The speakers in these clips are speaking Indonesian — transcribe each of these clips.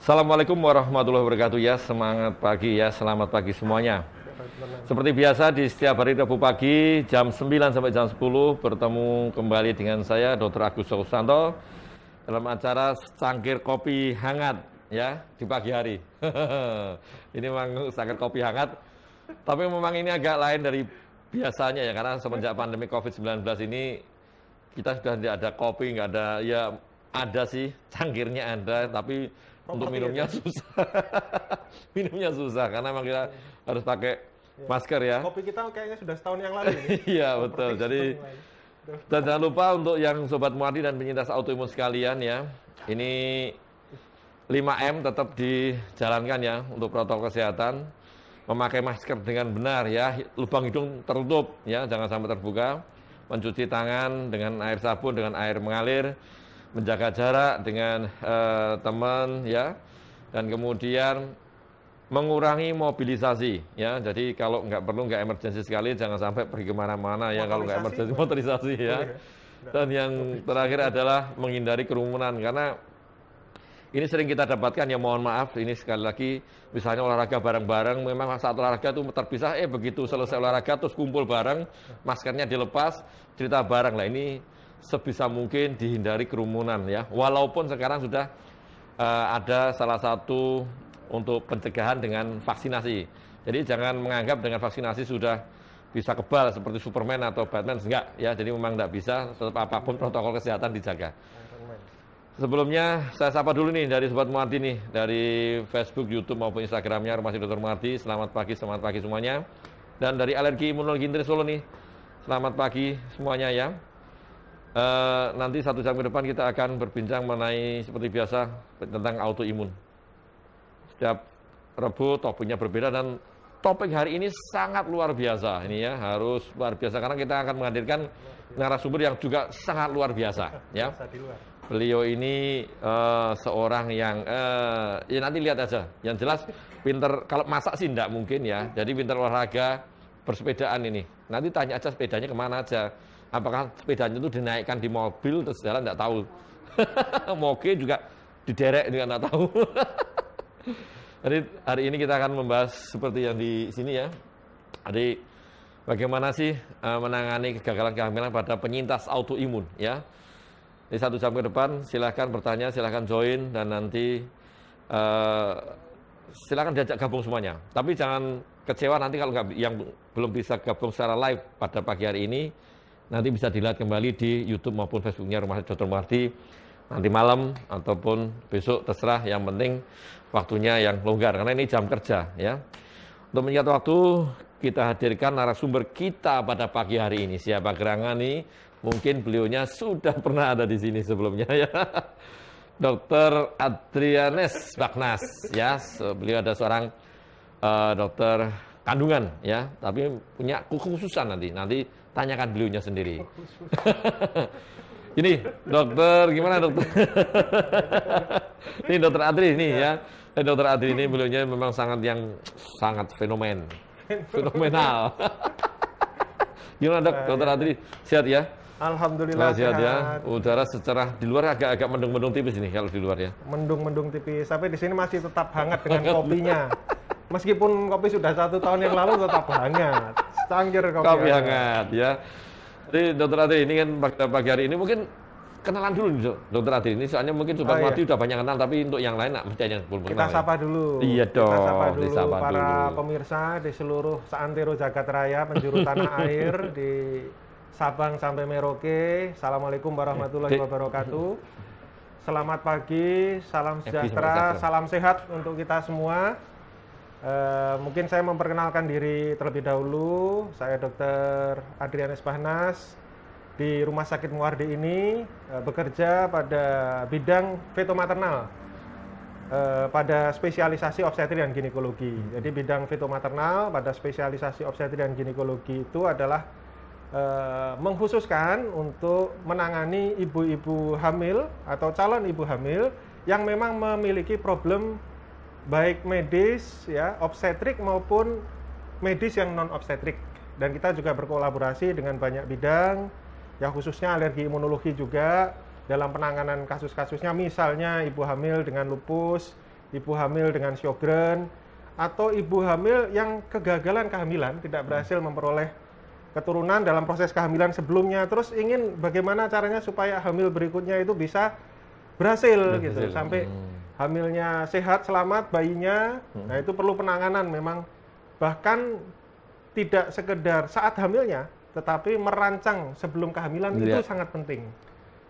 Assalamualaikum warahmatullahi wabarakatuh ya, semangat pagi ya, selamat pagi semuanya. Seperti biasa di setiap hari Rabu pagi jam 9 sampai jam 10 bertemu kembali dengan saya Dr. Agus Susanto dalam acara cangkir kopi hangat ya di pagi hari. Ini memang cangkir kopi hangat, tapi memang ini agak lain dari biasanya ya, karena semenjak pandemi COVID-19 ini kita sudah tidak ada kopi, nggak ada, ya ada sih cangkirnya ada, tapi untuk minumnya susah. Minumnya susah karena memang kita harus pakai masker ya. Kopi kita kayaknya sudah setahun yang lalu ini. Iya betul. Jadi dan jangan lupa untuk yang sobat muadi dan penyintas autoimun sekalian ya. Ini 5M tetap dijalankan ya untuk protokol kesehatan. Memakai masker dengan benar ya, lubang hidung tertutup ya, jangan sampai terbuka. Mencuci tangan dengan air sabun, dengan air mengalir. Menjaga jarak dengan teman ya, dan kemudian mengurangi mobilisasi ya. Jadi kalau nggak perlu, nggak emergensi sekali, jangan sampai pergi kemana-mana ya kalau nggak emergensi, motorisasi ya. Dan yang terakhir adalah menghindari kerumunan, karena ini sering kita dapatkan ya, mohon maaf ini sekali lagi, misalnya olahraga bareng-bareng, memang saat olahraga itu terpisah, begitu selesai olahraga terus kumpul bareng, maskernya dilepas, cerita bareng lah. Ini sebisa mungkin dihindari kerumunan ya, walaupun sekarang sudah ada salah satu untuk pencegahan dengan vaksinasi. Jadi jangan menganggap dengan vaksinasi sudah bisa kebal seperti Superman atau Batman, enggak ya. Jadi memang enggak bisa, tetap apapun protokol kesehatan dijaga. Sebelumnya saya sapa dulu nih dari Sobat Muardi nih, dari Facebook, YouTube maupun Instagramnya Rumah Sakit Dr. Muardi. Selamat pagi semuanya. Dan dari Alergi Imunologi Interi Solo nih, selamat pagi semuanya ya. Nanti 1 jam ke depan kita akan berbincang mengenai seperti biasa tentang autoimun. Setiap Rabu topiknya berbeda, dan topik hari ini sangat luar biasa. Ini ya, harus luar biasa karena kita akan menghadirkan narasumber yang juga sangat luar biasa ya. Beliau ini seorang yang ya nanti lihat aja. Yang jelas pinter, kalau masak sih enggak mungkin ya. Jadi pinter olahraga, bersepedaan ini. Nanti tanya aja sepedanya kemana aja. Apakah sepedanya itu dinaikkan di mobil terus jalan, enggak tahu. Moge juga diderek juga enggak tahu. Jadi hari ini kita akan membahas seperti yang di sini ya. Jadi bagaimana sih menangani kegagalan kehamilan pada penyintas autoimun ya. Di 1 jam ke depan silahkan bertanya, silahkan join, dan nanti silahkan diajak gabung semuanya. Tapi jangan kecewa nanti kalau yang belum bisa gabung secara live pada pagi hari ini, nanti bisa dilihat kembali di YouTube maupun Facebooknya Rumah Sakit Dr. Muardi nanti malam ataupun besok, terserah. Yang penting waktunya yang longgar karena ini jam kerja ya. Untuk menyingkat waktu, kita hadirkan narasumber kita pada pagi hari ini. Siapa gerangan nih? Mungkin beliaunya sudah pernah ada di sini sebelumnya ya. Dr. Adrianes Bagnas ya. Beliau ada seorang dokter kandungan ya, tapi punya kekhususan nanti tanyakan beliaunya sendiri. Ini dokter, gimana dokter? Ini dokter Adri nih ya. Dokter Adri ini beliaunya memang sangat fenomenal. Gimana dok, dokter Adri? Sehat ya? Alhamdulillah sehat ya. Udara secara di luar agak mendung-mendung tipis nih kalau di luar ya. Mendung-mendung tipis, tapi di sini masih tetap hangat dengan kopinya. Meskipun kopi sudah 1 tahun yang lalu tetap hangat. Cangkir kopi hangat ya. Jadi dokter Adri ini kan pada pagi hari ini mungkin kenalan dulu nih dokter Adri ini, soalnya mungkin Sobat Muardi udah banyak kenal, tapi untuk yang lain mesti aja belum kenal. Kita sapa dulu. Iya dong. Kita sapa dulu para pemirsa di seluruh seantero jagat raya, penjuru tanah air, di Sabang sampai Merauke. Assalamualaikum warahmatullahi wabarakatuh. Selamat pagi, salam sejahtera, salam sehat untuk kita semua. Mungkin saya memperkenalkan diri terlebih dahulu. Saya Dr. Adrianes Bagnas. Di Rumah Sakit Muardi ini bekerja pada bidang fetomaternal, pada spesialisasi obstetri dan ginekologi. Jadi bidang fetomaternal pada spesialisasi obstetri dan ginekologi itu adalah mengkhususkan untuk menangani ibu-ibu hamil atau calon ibu hamil yang memang memiliki problem baik medis ya, obstetrik maupun medis yang non obstetrik. Dan kita juga berkolaborasi dengan banyak bidang, ya khususnya alergi imunologi juga dalam penanganan kasus-kasusnya, misalnya ibu hamil dengan lupus ibu hamil dengan Sjogren, atau ibu hamil yang kegagalan kehamilan, tidak berhasil memperoleh keturunan dalam proses kehamilan sebelumnya, terus ingin bagaimana caranya supaya hamil berikutnya itu bisa berhasil gitu, sampai hamilnya sehat, selamat bayinya. Nah, itu perlu penanganan memang, bahkan tidak sekedar saat hamilnya, tetapi merancang sebelum kehamilan itu sangat penting.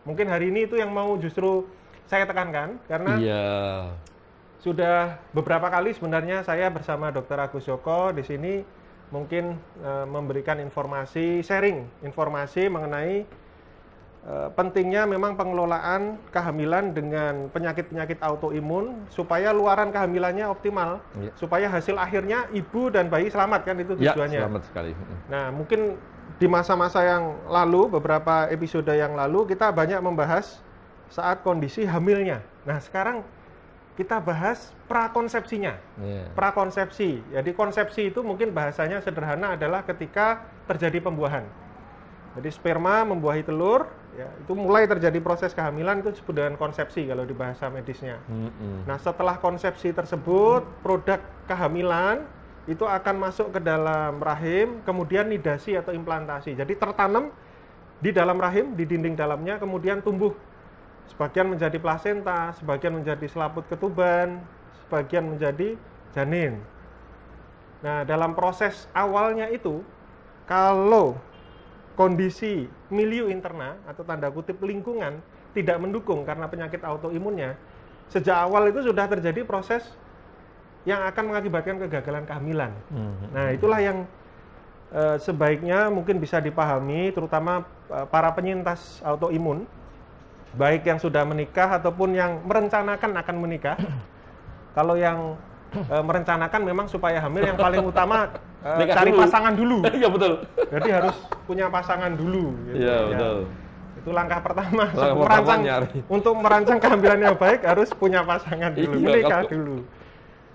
Mungkin hari ini itu yang mau justru saya tekankan, karena sudah beberapa kali sebenarnya saya bersama Dr. Agus Joko di sini mungkin memberikan informasi, sharing informasi mengenai pentingnya memang pengelolaan kehamilan dengan penyakit-penyakit autoimun supaya luaran kehamilannya optimal, supaya hasil akhirnya ibu dan bayi selamat, kan itu tujuannya. Selamat sekali. Nah, mungkin di masa-masa yang lalu, beberapa episode yang lalu kita banyak membahas saat kondisi hamilnya. Nah, sekarang kita bahas prakonsepsinya. Prakonsepsi. Jadi konsepsi itu mungkin bahasanya sederhana adalah ketika terjadi pembuahan. Jadi sperma membuahi telur, ya, itu mulai terjadi proses kehamilan, itu disebut dengan konsepsi kalau di bahasa medisnya. Nah, setelah konsepsi tersebut, produk kehamilan itu akan masuk ke dalam rahim, kemudian nidasi atau implantasi. Jadi tertanam di dalam rahim, di dinding dalamnya, kemudian tumbuh. Sebagian menjadi plasenta, sebagian menjadi selaput ketuban, sebagian menjadi janin. Nah, dalam proses awalnya itu, kalau kondisi milieu interna atau tanda kutip lingkungan tidak mendukung karena penyakit autoimunnya, sejak awal itu sudah terjadi proses yang akan mengakibatkan kegagalan kehamilan. Nah, itulah yang sebaiknya mungkin bisa dipahami, terutama para penyintas autoimun, baik yang sudah menikah ataupun yang merencanakan akan menikah. Kalau yang merencanakan memang supaya hamil, yang paling utama cari pasangan dulu. Iya, betul. Jadi harus punya pasangan dulu. Gitu. Iya, betul. Itu langkah pertama. Untuk merancang kehamilan yang baik harus punya pasangan dulu, menikah dulu.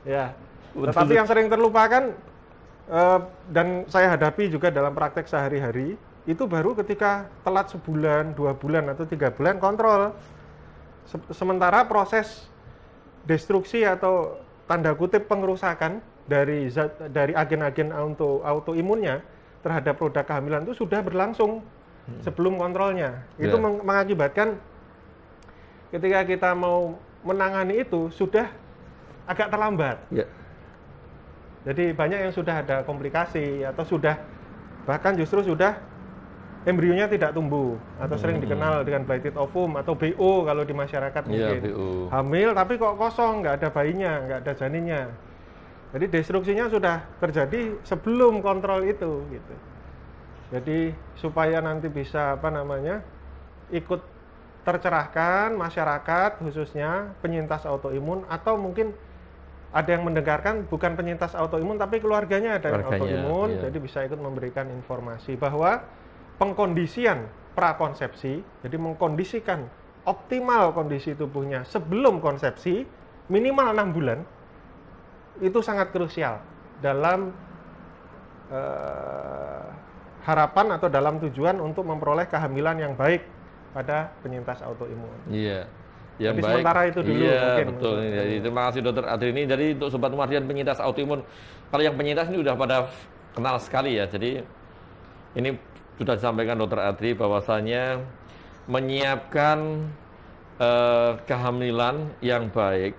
Ya. Tetapi yang sering terlupakan dan saya hadapi juga dalam praktek sehari-hari, itu baru ketika telat sebulan, 2 bulan, atau 3 bulan kontrol. Sementara proses destruksi atau tanda kutip pengerusakan dari agen-agen autoimunnya terhadap produk kehamilan itu sudah berlangsung sebelum kontrolnya. Itu mengakibatkan ketika kita mau menangani itu sudah agak terlambat. Jadi banyak yang sudah ada komplikasi atau sudah bahkan justru sudah embrionya tidak tumbuh, atau sering dikenal dengan blighted ovum atau BO kalau di masyarakat mungkin. Hamil tapi kok kosong, nggak ada bayinya, nggak ada janinnya. Jadi destruksinya sudah terjadi sebelum kontrol itu, gitu. Jadi supaya nanti bisa ikut tercerahkan masyarakat, khususnya penyintas autoimun, atau mungkin ada yang mendengarkan bukan penyintas autoimun tapi keluarganya ada yang autoimun, jadi bisa ikut memberikan informasi bahwa pengkondisian prakonsepsi, jadi mengkondisikan optimal kondisi tubuhnya sebelum konsepsi minimal 6 bulan, itu sangat krusial dalam harapan atau dalam tujuan untuk memperoleh kehamilan yang baik pada penyintas autoimun. Iya. Jadi baik. Sementara itu dulu mungkin. Betul. Jadi terima kasih Dokter Adri ini. Jadi untuk Sobat Muardian penyintas autoimun, kalau yang penyintas ini udah pada kenal sekali ya. Jadi ini sudah disampaikan Dokter Adri bahwasanya menyiapkan kehamilan yang baik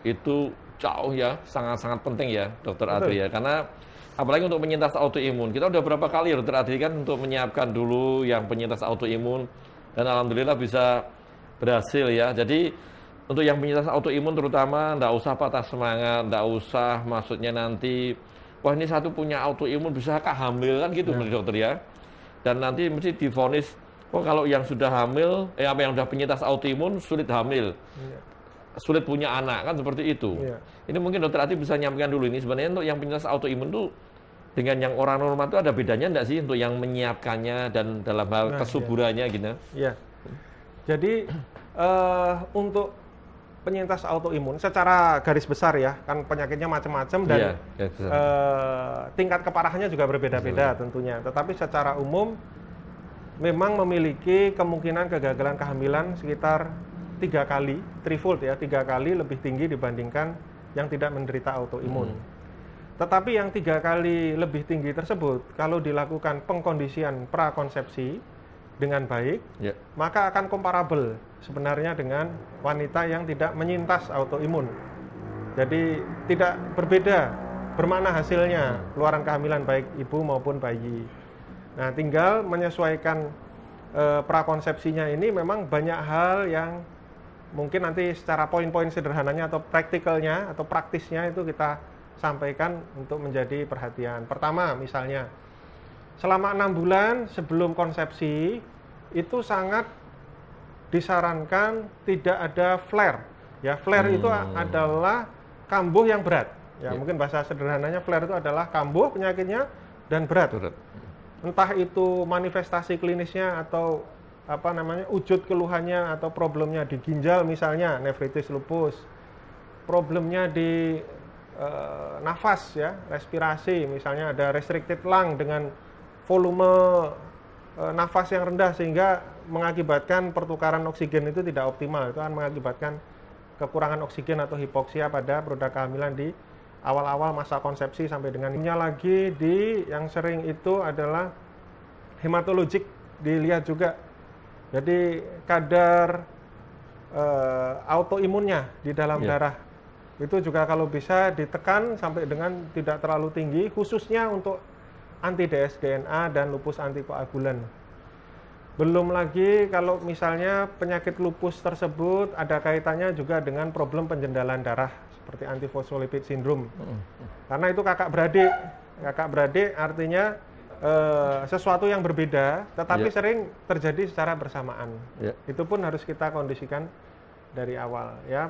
itu jauh ya, sangat-sangat penting ya Dokter Adri ya. Karena apalagi untuk penyintas autoimun, kita udah berapa kali ya Dokter Adri kan untuk menyiapkan dulu yang penyintas autoimun, dan alhamdulillah bisa berhasil ya. Jadi untuk yang penyintas autoimun terutama enggak usah patah semangat, enggak usah maksudnya nanti wah ini satu punya autoimun bisakah hamil kan gitu dokter ya. Dan nanti mesti divonis, oh kalau yang sudah hamil, yang sudah penyintas autoimun sulit hamil, sulit punya anak kan seperti itu. Ini mungkin Dokter Adri bisa nyampaikan dulu ini sebenarnya untuk yang penyintas autoimun tuh dengan yang orang normal itu ada bedanya enggak sih untuk yang menyiapkannya dan dalam hal kesuburannya gitu? Iya. Jadi untuk penyintas autoimun secara garis besar ya, kan penyakitnya macam-macam dan tingkat keparahannya juga berbeda-beda tentunya. Tetapi secara umum memang memiliki kemungkinan kegagalan kehamilan sekitar 3 kali, threefold ya, 3 kali lebih tinggi dibandingkan yang tidak menderita autoimun. Tetapi yang 3 kali lebih tinggi tersebut, kalau dilakukan pengkondisian prakonsepsi dengan baik, maka akan komparabel sebenarnya dengan wanita yang tidak menyintas autoimun. Jadi tidak berbeda, bermakna hasilnya, keluaran kehamilan baik ibu maupun bayi. Nah, tinggal menyesuaikan prakonsepsinya ini memang banyak hal yang mungkin nanti secara poin-poin sederhananya atau praktikalnya atau praktisnya itu kita sampaikan untuk menjadi perhatian. Pertama, misalnya selama 6 bulan sebelum konsepsi itu sangat disarankan tidak ada flare. Ya, flare itu adalah kambuh yang berat. Ya, mungkin bahasa sederhananya flare itu adalah kambuh penyakitnya dan berat. Entah itu manifestasi klinisnya atau apa namanya wujud keluhannya atau problemnya di ginjal misalnya nefritis lupus, problemnya di nafas ya, respirasi misalnya ada restricted lung dengan volume nafas yang rendah sehingga mengakibatkan pertukaran oksigen itu tidak optimal, itu akan mengakibatkan kekurangan oksigen atau hipoksia pada produk kehamilan di awal-awal masa konsepsi sampai dengan ini. Lagi di yang sering itu adalah hematologik dilihat juga, jadi kadar autoimunnya di dalam darah itu juga kalau bisa ditekan sampai dengan tidak terlalu tinggi, khususnya untuk anti-dsDNA dan lupus antikoagulan. Belum lagi kalau misalnya penyakit lupus tersebut ada kaitannya juga dengan problem penjendalan darah seperti antifosfolipid syndrome. Karena itu kakak beradik. Kakak beradik artinya sesuatu yang berbeda tetapi sering terjadi secara bersamaan. Itu pun harus kita kondisikan dari awal ya.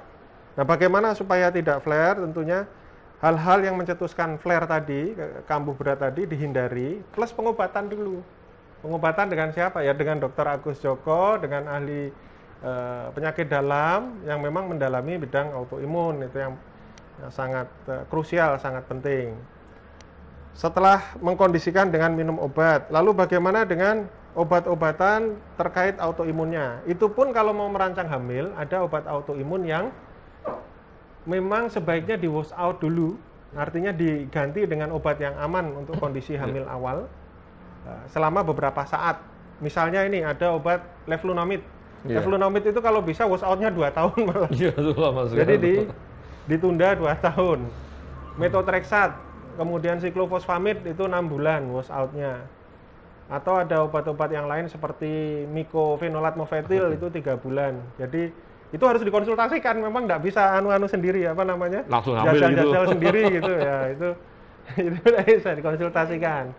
Nah, bagaimana supaya tidak flare? Tentunya hal-hal yang mencetuskan flare tadi, kambuh berat tadi dihindari, plus pengobatan dulu. Pengobatan dengan siapa? Ya dengan Dr. Agus Joko, dengan ahli penyakit dalam yang memang mendalami bidang autoimun, itu yang sangat krusial, sangat penting. Setelah mengkondisikan dengan minum obat, lalu bagaimana dengan obat-obatan terkait autoimunnya? Itu pun kalau mau merancang hamil, ada obat autoimun yang memang sebaiknya di wash out dulu, artinya diganti dengan obat yang aman untuk kondisi hamil awal selama beberapa saat. Misalnya ini ada obat leflunomid. Leflunomid itu kalau bisa wash out-nya 2 tahun malah. Jadi ditunda 2 tahun. Methotrexat, kemudian siklofosfamid itu 6 bulan wash out-nya. Atau ada obat-obat yang lain seperti mycophenolate mofetil itu 3 bulan. Jadi itu harus dikonsultasikan, memang nggak bisa anu-anu sendiri apa namanya, langsung ambil jajal sendiri gitu ya, itu bisa dikonsultasikan.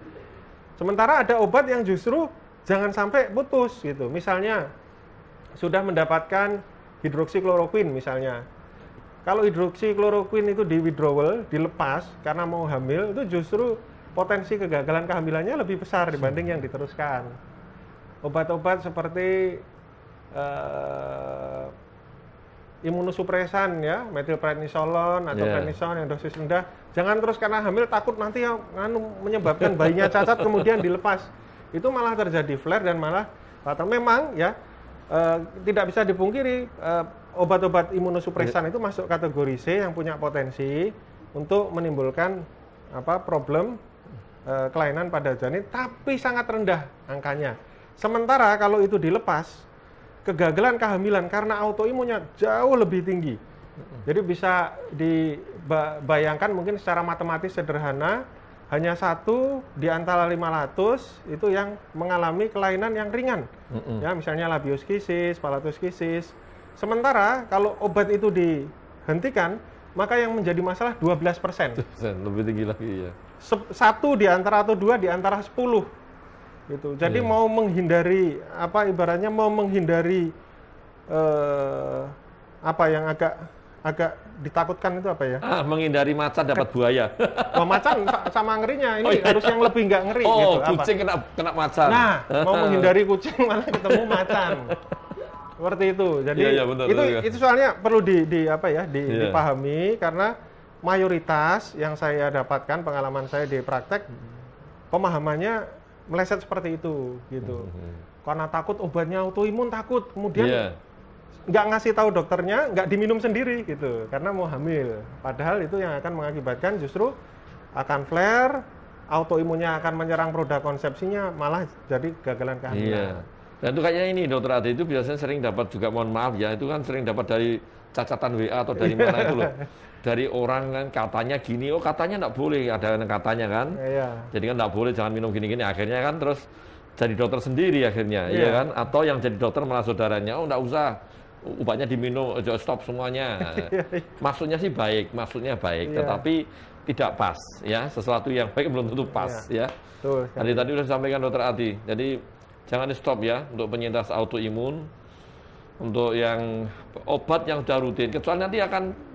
Sementara ada obat yang justru jangan sampai putus gitu, misalnya sudah mendapatkan hidroksikloroquine misalnya, kalau hidroksikloroquine itu di withdrawal, dilepas karena mau hamil, itu justru potensi kegagalan kehamilannya lebih besar dibanding yang diteruskan. Obat-obat seperti imunosupresan ya, metilprednisolon atau prednison yang dosis rendah, jangan terus karena hamil takut nanti yang menyebabkan bayinya cacat kemudian dilepas, itu malah terjadi flare dan malah fatal. Memang ya tidak bisa dipungkiri obat-obat imunosupresan itu masuk kategori C yang punya potensi untuk menimbulkan problem kelainan pada janin, tapi sangat rendah angkanya. Sementara kalau itu dilepas, kegagalan kehamilan karena autoimunnya jauh lebih tinggi. Jadi bisa dibayangkan mungkin secara matematis sederhana, hanya 1 di antara 500 itu yang mengalami kelainan yang ringan. Ya, misalnya labioskisis, palatoskisis. Sementara kalau obat itu dihentikan, maka yang menjadi masalah 12%. Lebih tinggi lagi ya. 1 di antara atau 2 di antara 10. Gitu. Jadi mau menghindari ibaratnya mau menghindari yang agak ditakutkan itu apa ya? Menghindari macan dapat buaya. Macan sama ngerinya ini harus yang lebih nggak ngeri gitu. Kucing kena macan. Nah, mau menghindari kucing malah ketemu macan. Seperti itu. Jadi benar, itu soalnya perlu dipahami karena mayoritas yang saya dapatkan pengalaman saya di praktek pemahamannya meleset seperti itu gitu. Karena takut obatnya autoimun, takut kemudian nggak ngasih tahu dokternya, nggak diminum sendiri gitu, karena mau hamil. Padahal itu yang akan mengakibatkan justru akan flare, autoimunnya akan menyerang produk konsepsinya, malah jadi gagalan kehamilan. Iya. Dan itu kayaknya ini dokter Ade itu biasanya sering dapat juga, mohon maaf ya, itu kan sering dapat dari cacatan WA atau dari mana itu loh. Dari orang kan katanya gini, oh katanya nggak boleh, ada yang katanya kan. Iya. Jadi kan nggak boleh, jangan minum gini-gini. Akhirnya kan terus jadi dokter sendiri akhirnya, Iya. iya kan? Atau yang jadi dokter malah saudaranya, oh nggak usah, obatnya diminum, stop semuanya. Maksudnya sih baik, maksudnya baik, Iya. tetapi tidak pas ya. Sesuatu yang baik belum tentu pas ya. Betul sekali. Tadi sudah disampaikan dokter Adi. Jadi jangan di stop ya untuk penyintas autoimun, untuk yang obat yang sudah rutin, kecuali nanti akan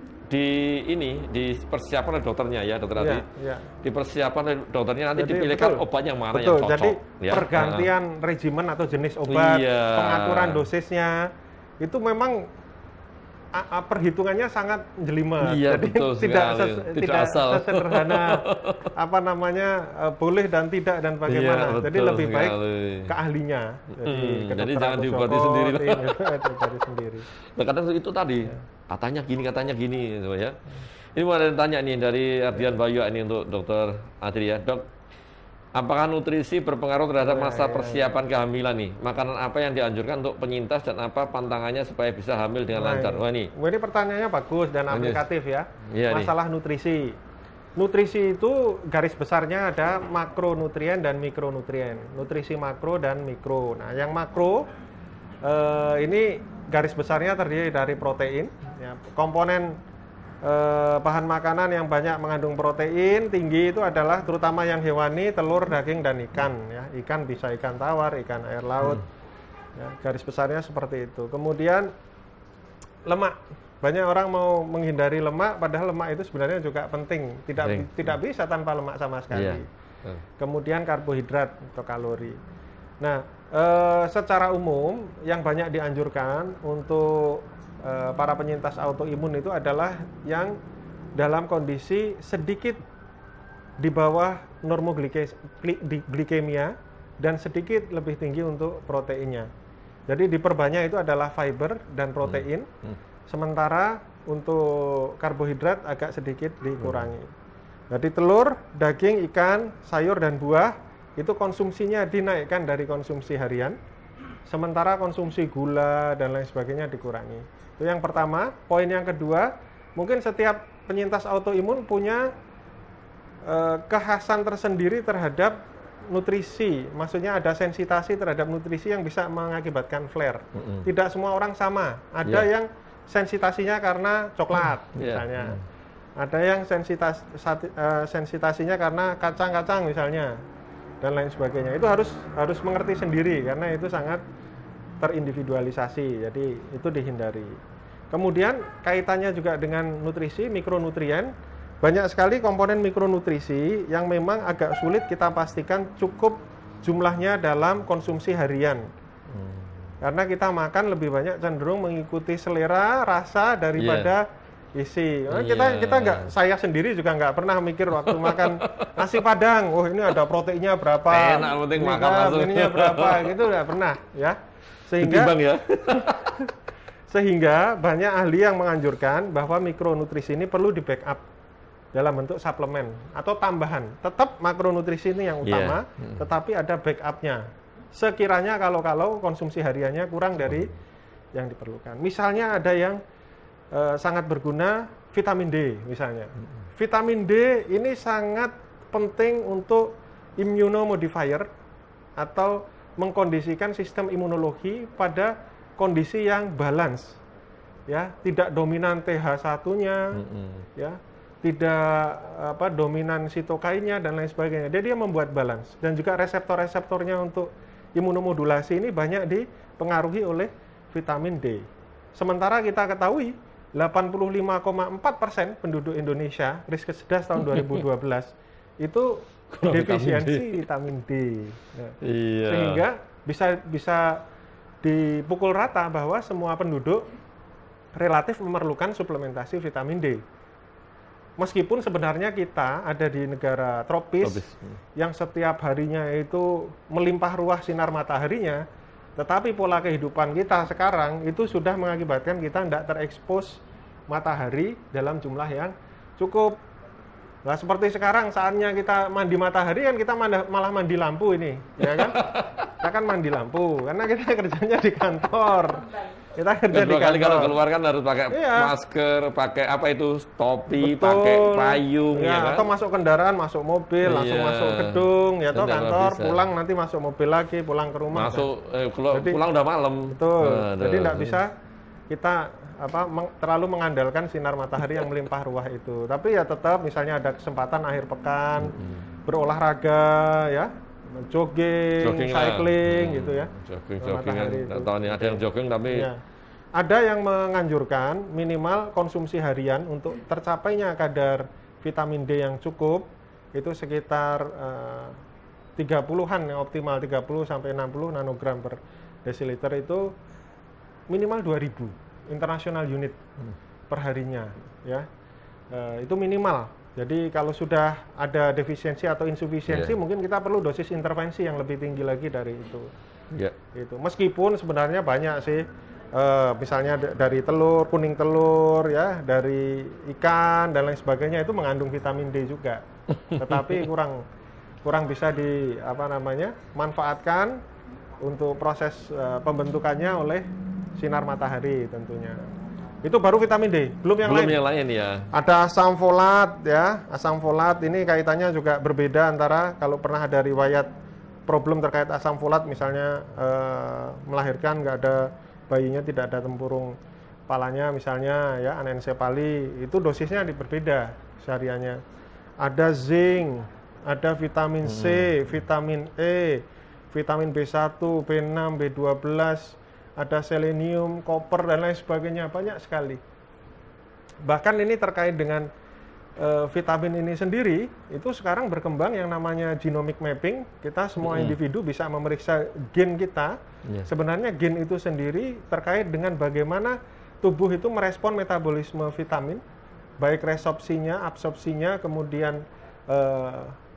dipersiapkan oleh dokternya ya dokter Adi. Iya. Dipersiapkan oleh dokternya, nanti Jadi, dipilihkan betul. obat yang mana Betul. yang cocok. Jadi ya. pergantian regimen atau jenis obat, Iya. pengaturan dosisnya itu memang perhitungannya sangat jelimet. Iya, Jadi betul sekali. Tidak tidak asal. sesederhana apa namanya boleh dan tidak dan bagaimana. Iya, Jadi betul lebih baik sekali. ke ahlinya. Jadi jangan diobati sendiri. Diobati sendiri. Nah, kadang itu tadi katanya gini gitu ya. Ini mau ada yang tanya nih dari Ardian Bayu ini untuk dokter Adri ya. Dok, apakah nutrisi berpengaruh terhadap masa persiapan kehamilan nih? Makanan apa yang dianjurkan untuk penyintas dan apa pantangannya supaya bisa hamil dengan lancar? Wah ini. Ini pertanyaannya bagus dan aplikatif ya. Iya, Masalah nutrisi. Nutrisi itu garis besarnya ada makronutrien dan mikronutrien. Nutrisi makro dan mikro. Nah, yang makro ini garis besarnya terdiri dari protein. Ya. Komponen bahan makanan yang banyak mengandung protein tinggi itu adalah terutama yang hewani, telur, daging, dan ikan. Ya. Ikan bisa ikan tawar, ikan air laut. Ya, garis besarnya seperti itu. Kemudian lemak. Banyak orang mau menghindari lemak, padahal lemak itu sebenarnya juga penting. Tidak bisa tanpa lemak sama sekali. Iya. Kemudian karbohidrat atau kalori. Nah, secara umum yang banyak dianjurkan untuk para penyintas autoimun itu adalah yang dalam kondisi sedikit di bawah normoglikemia dan sedikit lebih tinggi untuk proteinnya. Jadi diperbanyak itu adalah fiber dan protein, sementara untuk karbohidrat agak sedikit dikurangi. Jadi telur, daging, ikan, sayur, dan buah itu konsumsinya dinaikkan dari konsumsi harian, sementara konsumsi gula dan lain sebagainya dikurangi. Itu yang pertama. Poin yang kedua, mungkin setiap penyintas autoimun punya kekhasan tersendiri terhadap nutrisi. Maksudnya ada sensitasi terhadap nutrisi yang bisa mengakibatkan flare. Tidak semua orang sama. Ada yang sensitasinya karena coklat misalnya. Ada yang sensitasinya karena kacang-kacang misalnya dan lain sebagainya. Itu harus mengerti sendiri karena itu sangat terindividualisasi. Jadi itu dihindari. Kemudian kaitannya juga dengan nutrisi, mikronutrien. Banyak sekali komponen mikronutrisi yang memang agak sulit kita pastikan cukup jumlahnya dalam konsumsi harian. Karena kita makan lebih banyak cenderung mengikuti selera, rasa daripada isi. Kita nggak, saya sendiri juga nggak pernah mikir waktu makan nasi padang, oh ini ada proteinnya berapa, enak penting makan langsung, ininya berapa, gitu nggak pernah ya. Sehingga banyak ahli yang menganjurkan bahwa mikronutrisi ini perlu di backup dalam bentuk suplemen atau tambahan. Tetap makronutrisi ini yang utama, tetapi ada backupnya. Sekiranya kalau konsumsi hariannya kurang dari yang diperlukan. Misalnya ada yang sangat berguna vitamin D misalnya. Vitamin D ini sangat penting untuk immunomodifier atau mengkondisikan sistem imunologi pada kondisi yang balance. Ya, tidak dominan TH1-nya, ya. Tidak dominan sitokainnya dan lain sebagainya. Dia membuat balance dan juga reseptor-reseptornya untuk imunomodulasi ini banyak dipengaruhi oleh vitamin D. Sementara kita ketahui 85,4% penduduk Indonesia, Riskesdas tahun 2012 itu defisiensi vitamin D. Nah, sehingga bisa dipukul rata bahwa semua penduduk relatif memerlukan suplementasi vitamin D. Meskipun sebenarnya kita ada di negara tropis yang setiap harinya itu melimpah ruah sinar mataharinya, Tetapi pola kehidupan kita sekarang itu sudah mengakibatkan kita tidak terekspos matahari dalam jumlah yang cukup. Nah, seperti sekarang saatnya kita mandi matahari kan kita malah mandi lampu ini, ya kan? Kita kan mandi lampu karena kita kerjanya di kantor. Kita kerja di kantor. Kali kalau keluar kan harus pakai masker, pakai apa itu topi, pakai payung, ya kan? Atau masuk kendaraan, masuk mobil, langsung masuk gedung, ya toh kantor, pulang nanti masuk mobil lagi, pulang ke rumah. Pulang udah malam. Betul. Jadi tidak bisa kita terlalu mengandalkan sinar matahari yang melimpah ruah itu. Tapi ya tetap misalnya ada kesempatan akhir pekan berolahraga, ya. Jogging, cycling gitu ya. Jogging tahu nih ada yang jogging tapi ada yang menganjurkan minimal konsumsi harian untuk tercapainya kadar vitamin D yang cukup itu sekitar 30-an yang optimal 30 sampai 60 nanogram per desiliter itu minimal 2000 international unit per harinya ya. Itu minimal. Jadi kalau sudah ada defisiensi atau insufisiensi, mungkin kita perlu dosis intervensi yang lebih tinggi lagi dari itu. Itu. Meskipun sebenarnya banyak sih, misalnya dari telur, kuning telur, ya, dari ikan dan lain sebagainya itu mengandung vitamin D juga. Tetapi kurang bisa manfaatkan untuk proses pembentukannya oleh sinar matahari tentunya. Itu baru vitamin D, belum yang lain ya. Ada asam folat ya, asam folat ini kaitannya juga berbeda antara kalau pernah ada riwayat problem terkait asam folat misalnya melahirkan nggak ada bayinya tidak ada tempurung kepalanya misalnya ya anencefali itu dosisnya berbeda sehariannya. Ada zinc, ada vitamin C, vitamin E, vitamin B1, B6, B12. Ada selenium, koper, dan lain sebagainya, banyak sekali. Bahkan ini terkait dengan vitamin ini sendiri, itu sekarang berkembang yang namanya genomic mapping, kita semua individu bisa memeriksa gen kita. Sebenarnya gen itu sendiri terkait dengan bagaimana tubuh itu merespon metabolisme vitamin, baik resorpsinya, absorpsinya, kemudian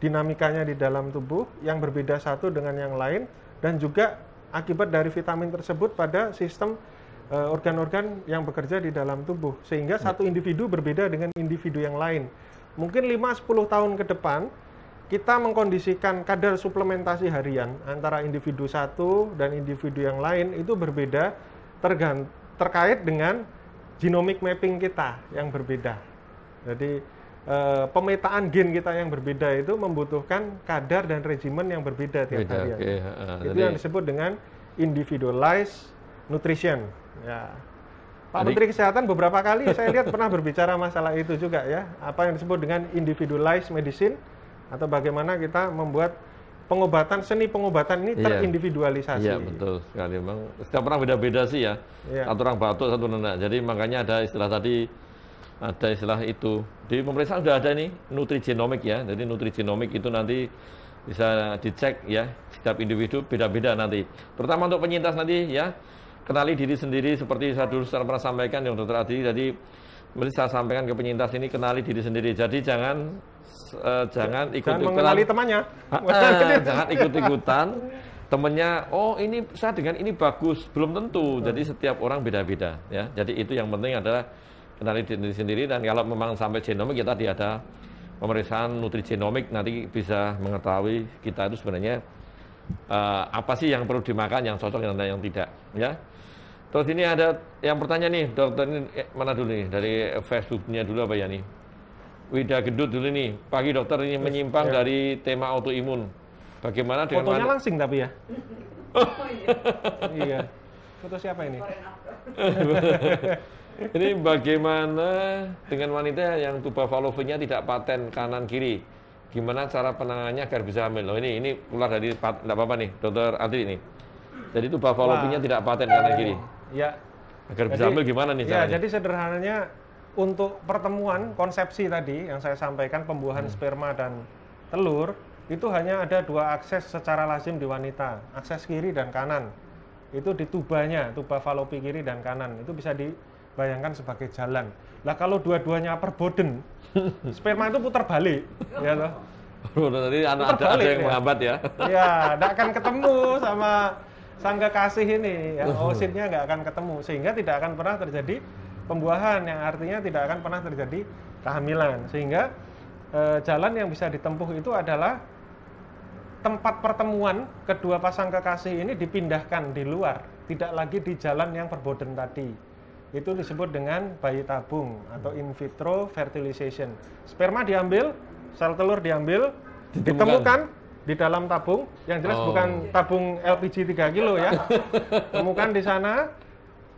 dinamikanya di dalam tubuh, yang berbeda satu dengan yang lain, dan juga akibat dari vitamin tersebut pada sistem organ-organ yang bekerja di dalam tubuh. Sehingga satu individu berbeda dengan individu yang lain. Mungkin 5-10 tahun ke depan, kita mengkondisikan kadar suplementasi harian antara individu satu dan individu yang lain itu berbeda terkait dengan genomic mapping kita yang berbeda. Jadi pemetaan gen kita yang berbeda itu membutuhkan kadar dan regimen yang berbeda tiap hari. Itu yang disebut dengan individualized nutrition. Ya. Pak Menteri Kesehatan beberapa kali saya lihat pernah berbicara masalah itu juga ya. Apa yang disebut dengan individualized medicine atau bagaimana kita membuat pengobatan, seni pengobatan ini terindividualisasi. Iya, betul sekali. Memang setiap orang beda-beda sih ya. Satu orang batuk, satu nenek. Jadi makanya ada istilah tadi. Ada istilah itu. Di pemeriksaan sudah ada nih nutrigenomik ya. Jadi nutrigenomik itu nanti bisa dicek ya. Setiap individu beda-beda nanti. Terutama untuk penyintas nanti ya. Kenali diri sendiri seperti saya dulu pernah sampaikan yang Dokter Adi. Jadi saya sampaikan ke penyintas ini kenali diri sendiri. Jadi jangan ikut-ikutan. Mengenali temannya. Jangan ikut-ikutan. Temennya, oh ini saya dengan ini bagus. Belum tentu. Jadi setiap orang beda-beda ya. Jadi itu yang penting adalah kenali diri sendiri, dan kalau memang sampai genomik kita ada pemeriksaan nutrigenomik nanti bisa mengetahui kita itu sebenarnya apa sih yang perlu dimakan, yang cocok dan yang tidak ya. Terus ini ada yang bertanya nih dokter, ini mana dulu nih, dari Facebooknya dulu apa ya nih, Wida Gedut dulu nih. Pagi dokter, ini menyimpang dari tema autoimun, bagaimana dengan fotonya langsing tapi ya. Iya, foto siapa ini? Ini bagaimana dengan wanita yang tuba fallopiannya tidak paten kanan kiri? Gimana cara penanganannya agar bisa hamil? Oh ini keluar dari tidak apa-apa nih, Dokter Adri ini. Jadi tuba fallopiannya tidak paten kanan kiri. Ya. Agar bisa hamil gimana nih caranya? Ya, jadi sederhananya untuk pertemuan konsepsi tadi yang saya sampaikan, pembuahan sperma dan telur, itu hanya ada dua akses secara lazim di wanita, akses kiri dan kanan. Itu di tubanya, tuba fallopi kiri dan kanan. Itu bisa bayangkan sebagai jalan. Lah kalau dua-duanya perboden, sperma itu putar balik, ya toh. Nanti ada yang menghambat ya. Ya, tidak akan ketemu sama sang kekasih ini, ya, oositnya nggak akan ketemu, sehingga tidak akan pernah terjadi pembuahan, yang artinya tidak akan pernah terjadi kehamilan. Sehingga jalan yang bisa ditempuh itu adalah tempat pertemuan kedua pasang kekasih ini dipindahkan di luar, tidak lagi di jalan yang perboden tadi. Itu disebut dengan bayi tabung atau in vitro fertilization. Sperma diambil, sel telur diambil, ditemukan di dalam tabung, yang jelas bukan tabung LPG 3 kilo ya. Temukan di sana,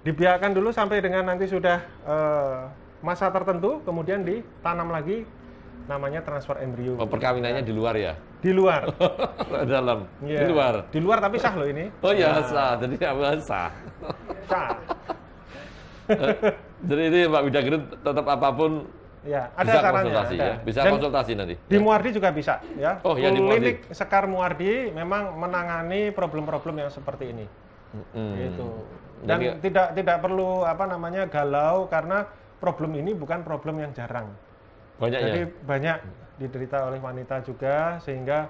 dibiarkan dulu sampai dengan nanti sudah masa tertentu, kemudian ditanam lagi, namanya transfer embrio. Perkawinannya di luar ya? Di luar. Dalam? Yeah. Di luar? Di luar tapi sah loh ini. Oh iya, sah. Jadi nggak sah. Sah. Jadi ini Pak Widagrun tetap apapun ya, ada bisa caranya, konsultasi ada. ya? Bisa Dan konsultasi nanti? Di Muardi juga bisa ya. Oh ya, di Muardi. Klinik Sekar Muardi memang menangani problem-problem yang seperti ini. Gitu. Dan tidak perlu galau, karena problem ini bukan problem yang jarang. Banyak. Jadi banyak diderita oleh wanita juga, sehingga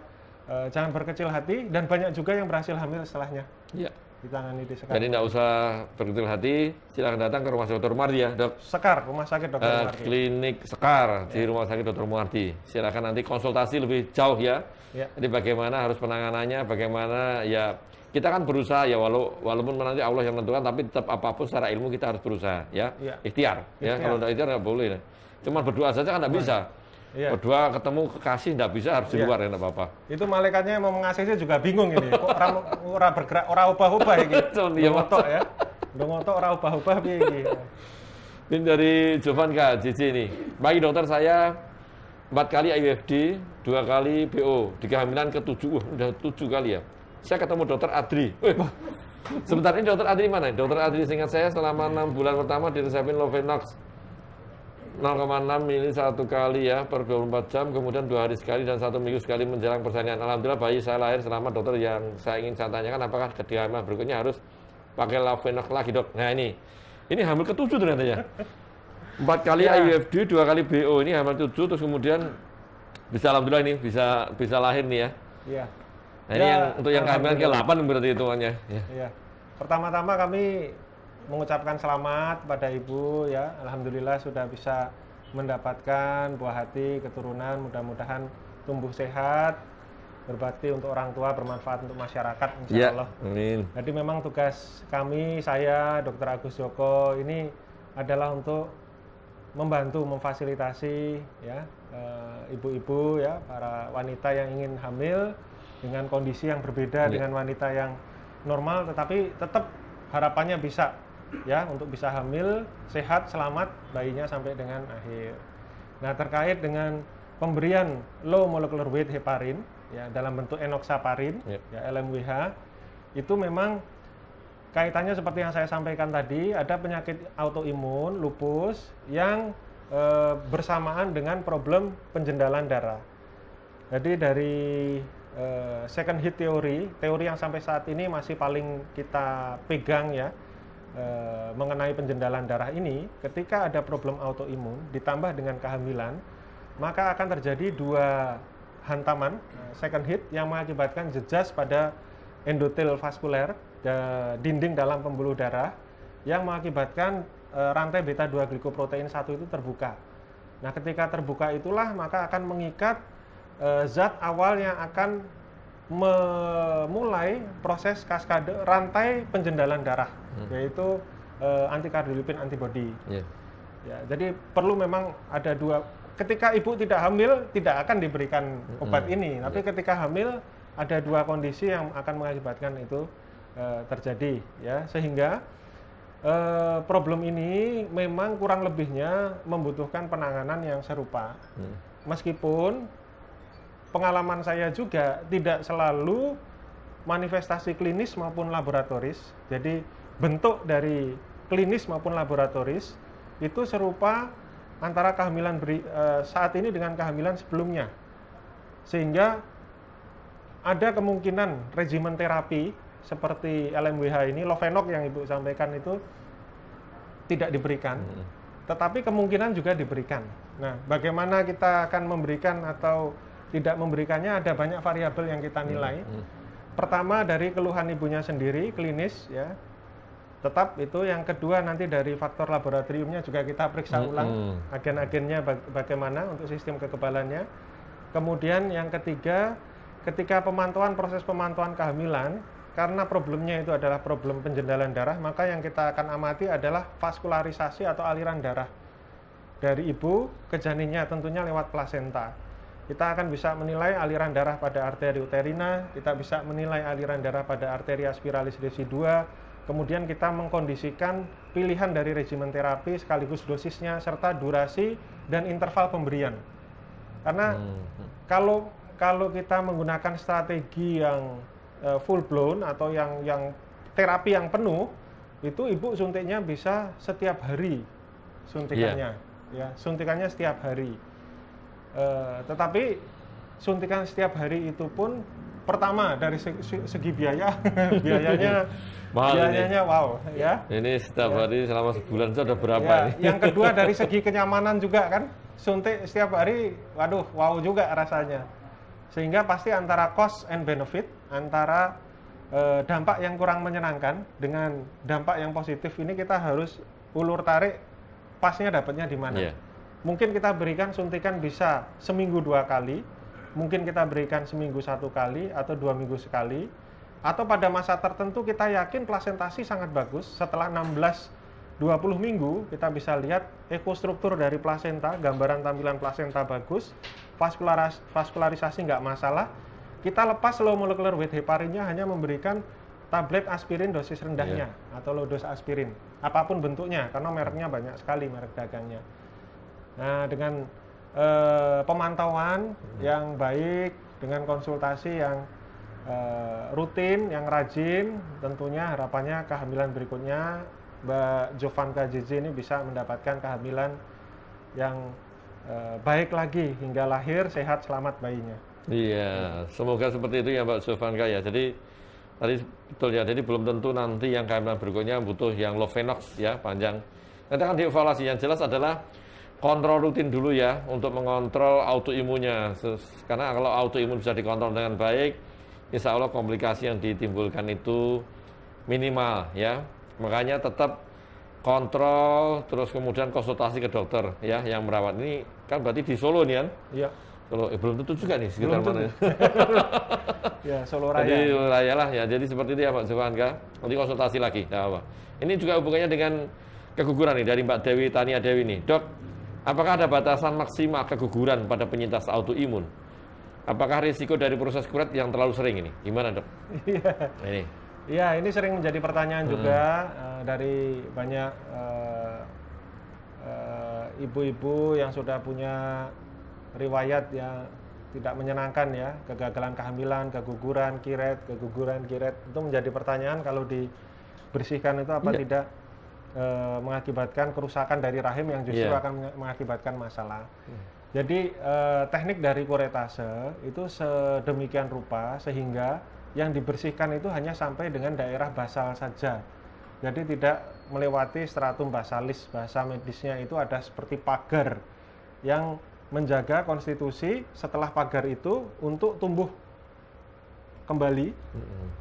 jangan berkecil hati, dan banyak juga yang berhasil hamil setelahnya. Iya. Ditangani di Sekar. Jadi tidak usah berkecil hati, silakan datang ke Rumah Sakit Dr. Muardi ya, Dok. Sekar, Rumah Sakit Dr. Muardi. Klinik Sekar di Rumah Sakit Dr. Muardi. Silakan nanti konsultasi lebih jauh ya. Jadi bagaimana harus penanganannya, bagaimana ya, kita kan berusaha ya, walaupun nanti Allah yang menentukan, tapi tetap apapun secara ilmu kita harus berusaha ya. Ikhtiar. Ya, kalau tidak ikhtiar nggak boleh. Cuma berdoa saja kan nggak bisa. Berdoa ketemu kekasih nggak bisa, harus di luar ya, nggak apa-apa. Itu malaikatnya yang mau mengasihi juga bingung ini. Kok orang bergerak, orang ubah-ubah ya gitu. Ngotok ya. Udah ngotok orang ubah-ubah piye. Ini dari Jovanka JJ ini. Bagi dokter, saya 4 kali IUFD, 2 kali BO, di kehamilan ke-7. Udah 7 kali ya. Saya ketemu dokter Adri. Sebentar, ini dokter Adri mana? Dokter Adri, seingat saya selama 6 bulan pertama diresepin Lovenox 0,6 mili 1 kali ya per 24 jam, kemudian 2 hari sekali dan 1 minggu sekali menjelang persalinan. Alhamdulillah bayi saya lahir selamat. Dokter, yang saya ingin tanyakan, apakah kehamilan berikutnya harus pakai Lovenox lagi, Dok? Nah ini hamil ke-7 ternyata ya. 4 kali IUFD, 2 kali BO, ini hamil 7, terus kemudian bisa alhamdulillah ini bisa lahir nih ya. Iya. Nah ini yang untuk yang kehamilan ke-8 berarti hitungannya. Iya. Pertama-tama kami mengucapkan selamat pada Ibu ya. Alhamdulillah sudah bisa mendapatkan buah hati, keturunan, mudah-mudahan tumbuh sehat, berbakti untuk orang tua, bermanfaat untuk masyarakat insya Allah. Amin. Jadi memang tugas kami, saya, Dr. Agus Joko ini adalah untuk membantu, memfasilitasi ya ibu-ibu ya, para wanita yang ingin hamil dengan kondisi yang berbeda dengan wanita yang normal, tetapi tetap harapannya bisa ya untuk bisa hamil, sehat, selamat bayinya sampai dengan akhir. Nah, terkait dengan pemberian low molecular weight heparin ya dalam bentuk enoxaparin ya LMWH, itu memang kaitannya seperti yang saya sampaikan tadi, ada penyakit autoimun lupus yang bersamaan dengan problem penjendalan darah. Jadi dari second hit teori yang sampai saat ini masih paling kita pegang ya, mengenai penjendalan darah ini, ketika ada problem autoimun ditambah dengan kehamilan, maka akan terjadi 2 hantaman second hit yang mengakibatkan jejas pada endotel vaskuler, dinding dalam pembuluh darah, yang mengakibatkan rantai beta 2 glikoprotein 1 itu terbuka. Nah, ketika terbuka itulah maka akan mengikat zat awal yang akan memulai proses kaskade rantai penjendalan darah, yaitu antikardiolipin antibody. Ya, jadi perlu memang ada 2. Ketika ibu tidak hamil tidak akan diberikan obat ini, tapi ketika hamil ada 2 kondisi yang akan mengakibatkan itu terjadi, ya, sehingga problem ini memang kurang lebihnya membutuhkan penanganan yang serupa. Meskipun pengalaman saya juga tidak selalu manifestasi klinis maupun laboratoris. Jadi bentuk dari klinis maupun laboratoris itu serupa antara kehamilan saat ini dengan kehamilan sebelumnya. Sehingga ada kemungkinan regimen terapi seperti LMWH ini, Lovenox yang Ibu sampaikan itu tidak diberikan. Tetapi kemungkinan juga diberikan. Nah, bagaimana kita akan memberikan atau tidak memberikannya, ada banyak variabel yang kita nilai. pertama dari keluhan ibunya sendiri, klinis ya. Tetap itu. Yang kedua nanti dari faktor laboratoriumnya juga kita periksa ulang agen-agennya bagaimana untuk sistem kekebalannya. Kemudian yang ketiga, ketika proses pemantauan kehamilan, karena problemnya itu adalah problem penjendalan darah, maka yang kita akan amati adalah vaskularisasi atau aliran darah dari ibu ke janinnya, tentunya lewat plasenta. Kita akan bisa menilai aliran darah pada arteri uterina, kita bisa menilai aliran darah pada arteria spiralis decidua, kemudian kita mengkondisikan pilihan dari regimen terapi sekaligus dosisnya serta durasi dan interval pemberian. Karena kalau kita menggunakan strategi yang full blown atau yang terapi yang penuh, itu ibu suntiknya bisa setiap hari suntikannya, ya suntikannya setiap hari. Tetapi suntikan setiap hari itu pun pertama dari segi biaya, biayanya wow ya. Ini setiap hari selama sebulan itu ada berapa ya, ini? Yang kedua dari segi kenyamanan juga kan, suntik setiap hari, waduh wow juga rasanya. Sehingga pasti antara cost and benefit, antara dampak yang kurang menyenangkan dengan dampak yang positif ini kita harus ulur tarik pasnya dapatnya di mana. Mungkin kita berikan suntikan bisa seminggu 2 kali, mungkin kita berikan seminggu 1 kali atau 2 minggu sekali, atau pada masa tertentu kita yakin plasentasi sangat bagus. Setelah 16-20 minggu kita bisa lihat ekostruktur dari plasenta, gambaran tampilan plasenta bagus, vaskularisasi nggak masalah. Kita lepas low molecular weight heparinnya, hanya memberikan tablet aspirin dosis rendahnya atau low dose aspirin, apapun bentuknya, karena mereknya banyak sekali, merek dagangnya. Nah, dengan pemantauan yang baik, dengan konsultasi yang rutin, yang rajin, tentunya harapannya kehamilan berikutnya Mbak Jovanka JJ ini bisa mendapatkan kehamilan yang baik lagi hingga lahir sehat selamat bayinya. Iya, semoga seperti itu ya Mbak Jovanka ya. Jadi tadi betul ya, jadi belum tentu nanti yang kehamilan berikutnya butuh yang Lovenox ya, panjang. Nanti akan dievaluasi. Yang jelas adalah kontrol rutin dulu ya untuk mengontrol autoimunnya. Karena kalau autoimun bisa dikontrol dengan baik, insya Allah komplikasi yang ditimbulkan itu minimal ya. Makanya tetap kontrol, terus kemudian konsultasi ke dokter ya yang merawat. Ini kan berarti di Solo nih kan? Iya. Kalau belum tentu juga nih sekitar mana. Ya, Solo Raya. Jadi Raya lah ya. Jadi seperti itu ya Pak Jovanka. Nanti konsultasi lagi. Nah, apa? Ini juga hubungannya dengan keguguran nih dari Mbak Dewi Tania Dewi nih. Dok, apakah ada batasan maksimal keguguran pada penyintas autoimun? Apakah risiko dari proses kuret yang terlalu sering ini? Gimana dok? Iya. Ini. Iya, ini sering menjadi pertanyaan juga dari banyak ibu-ibu yang sudah punya riwayat yang tidak menyenangkan ya, kegagalan kehamilan, keguguran, kiret, itu menjadi pertanyaan kalau dibersihkan itu apa tidak mengakibatkan kerusakan dari rahim yang justru akan mengakibatkan masalah. Jadi teknik dari kuretase itu sedemikian rupa sehingga yang dibersihkan itu hanya sampai dengan daerah basal saja. Jadi tidak melewati stratum basalis, bahasa medisnya itu ada seperti pagar yang menjaga konstitusi setelah pagar itu untuk tumbuh kembali,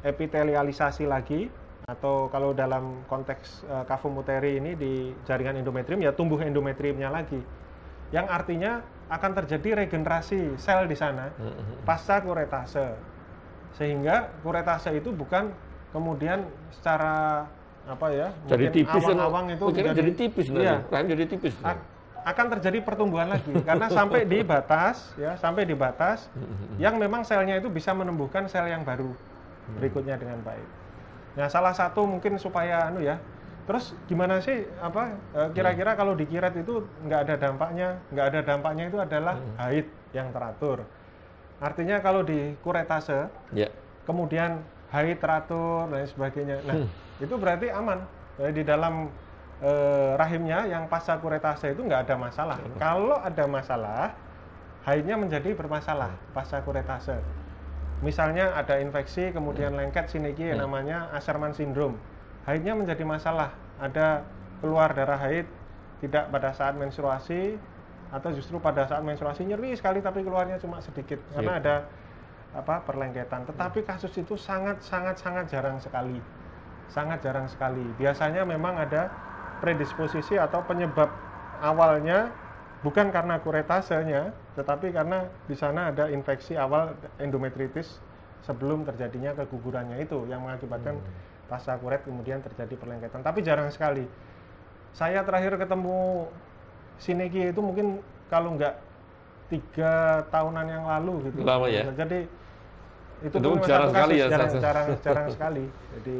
epitelialisasi lagi, atau kalau dalam konteks kavum uteri ini di jaringan endometrium ya tumbuh endometriumnya lagi, yang artinya akan terjadi regenerasi sel di sana pasca kuretase, sehingga kuretase itu bukan kemudian secara apa ya, jadi tipis, awang-awang itu jadi tipis, iya, jadi tipis. Akan terjadi pertumbuhan lagi karena sampai di batas ya, sampai di batas yang memang selnya itu bisa menumbuhkan sel yang baru berikutnya dengan baik. Nah, salah satu mungkin supaya terus gimana sih kira-kira kalau dikiret itu nggak ada dampaknya itu adalah haid yang teratur. Artinya kalau di kuretase kemudian haid teratur dan sebagainya. Nah, itu berarti aman. Jadi di dalam rahimnya yang pasca kuretase itu nggak ada masalah. Kalau ada masalah, haidnya menjadi bermasalah pasca kuretase. Misalnya ada infeksi, kemudian lengket siniki yang namanya Asherman syndrome. Haidnya menjadi masalah. Ada keluar darah haid tidak pada saat menstruasi, atau justru pada saat menstruasi nyeri sekali tapi keluarnya cuma sedikit. Karena perlengketan. Tetapi kasus itu sangat jarang sekali. Sangat jarang sekali. Biasanya memang ada predisposisi atau penyebab awalnya bukan karena kuretasenya, tetapi karena di sana ada infeksi awal endometritis sebelum terjadinya kegugurannya itu yang mengakibatkan pasca kuret kemudian terjadi perlengketan. Tapi jarang sekali. Saya terakhir ketemu Sineki itu mungkin kalau nggak 3 tahunan yang lalu gitu. Lama ya. Jadi itu jarang sekali ya. Jarang sekali. Jadi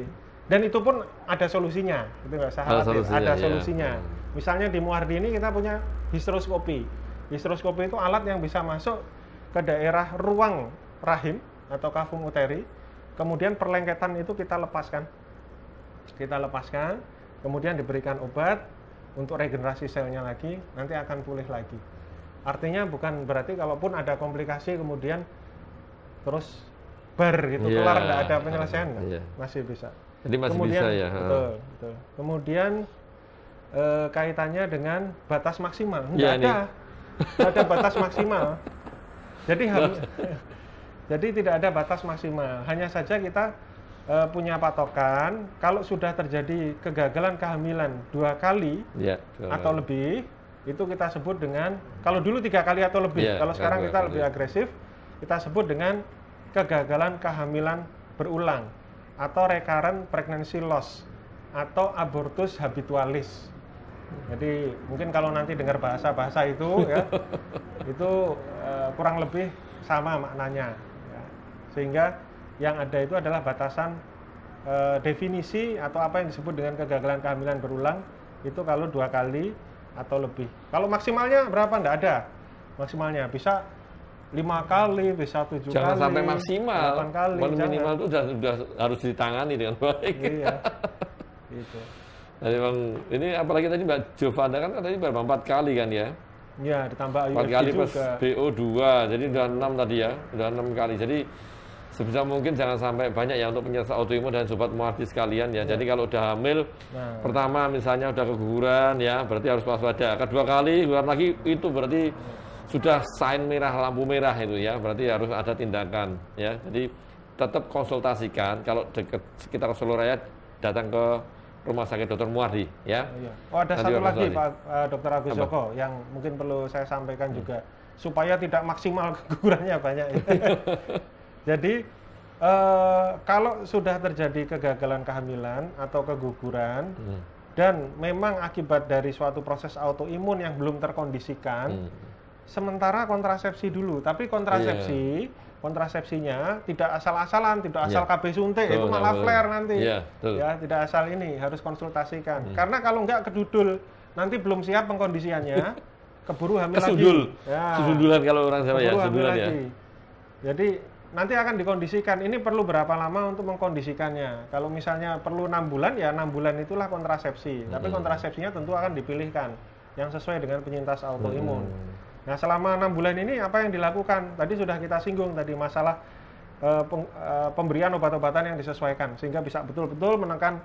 dan itu pun ada solusinya. Itu nggak usah khawatir. Ada solusinya. Misalnya di Muardi ini kita punya histeroskopi. Histeroskopi itu alat yang bisa masuk ke daerah ruang rahim atau kafum uteri. Kemudian perlengketan itu kita lepaskan. Kemudian diberikan obat untuk regenerasi selnya lagi, nanti akan pulih lagi. Artinya bukan berarti kalaupun ada komplikasi kemudian terus gitu, kelar nggak ada penyelesaian, masih bisa. Jadi masih kemudian, bisa ya. Betul. Kemudian kaitannya dengan batas maksimal, nggak ada batas maksimal. Jadi tidak ada batas maksimal. Hanya saja kita punya patokan kalau sudah terjadi kegagalan kehamilan 2 kali atau lebih, itu kita sebut dengan, kalau dulu 3 kali atau lebih, kalau sekarang kita lebih agresif, kita sebut dengan kegagalan kehamilan berulang atau recurrent pregnancy loss atau abortus habitualis. Jadi mungkin kalau nanti dengar bahasa itu ya, itu kurang lebih sama maknanya ya. Sehingga yang ada itu adalah batasan definisi atau apa yang disebut dengan kegagalan kehamilan berulang itu kalau 2 kali atau lebih. Kalau maksimalnya berapa? Nggak ada maksimalnya, bisa 5 kali, bisa 7 kali. Jangan sampai maksimal. 8 kali. Minimal itu sudah harus ditangani dengan baik. Iya. Gitu. Jadi memang ini apalagi tadi Mbak Jovanda kan tadi berapa 4 kali kan ya? Iya, ditambah IUFG 4 kali plus juga. BO2, jadi udah 6 tadi ya, udah 6 kali. Jadi sebisa mungkin jangan sampai banyak ya untuk penyakit autoimun dan sobat Muardi sekalian ya. Jadi kalau udah hamil, pertama misalnya udah keguguran ya, berarti harus waspada. Kedua kali, keguguran lagi itu berarti sudah sign merah, lampu merah itu ya, berarti harus ada tindakan ya. Jadi tetap konsultasikan kalau dekat sekitar Solo Raya, datang ke Rumah Sakit Dr. Muardi ya. Oh, ada satu lagi Pak Dr. Agus Joko yang mungkin perlu saya sampaikan juga supaya tidak maksimal kegugurannya banyak ya. Jadi kalau sudah terjadi kegagalan kehamilan atau keguguran dan memang akibat dari suatu proses autoimun yang belum terkondisikan, sementara kontrasepsi dulu. Tapi kontrasepsinya tidak asal-asalan, tidak asal KB suntik, itu malah flare nanti. Ya, tidak asal ini, harus konsultasikan. Karena kalau nggak kedudul, nanti belum siap pengkondisiannya, keburu hamil Kesundul. lagi. Ya, kesundulan kalau orang Jawa ya, kesundulan ya. Jadi nanti akan dikondisikan. Ini perlu berapa lama untuk mengkondisikannya? Kalau misalnya perlu 6 bulan, ya 6 bulan itulah kontrasepsi. Tapi kontrasepsinya tentu akan dipilihkan yang sesuai dengan penyintas autoimun. Nah, selama 6 bulan ini apa yang dilakukan? Tadi sudah kita singgung tadi masalah pemberian obat-obatan yang disesuaikan sehingga bisa betul-betul menekan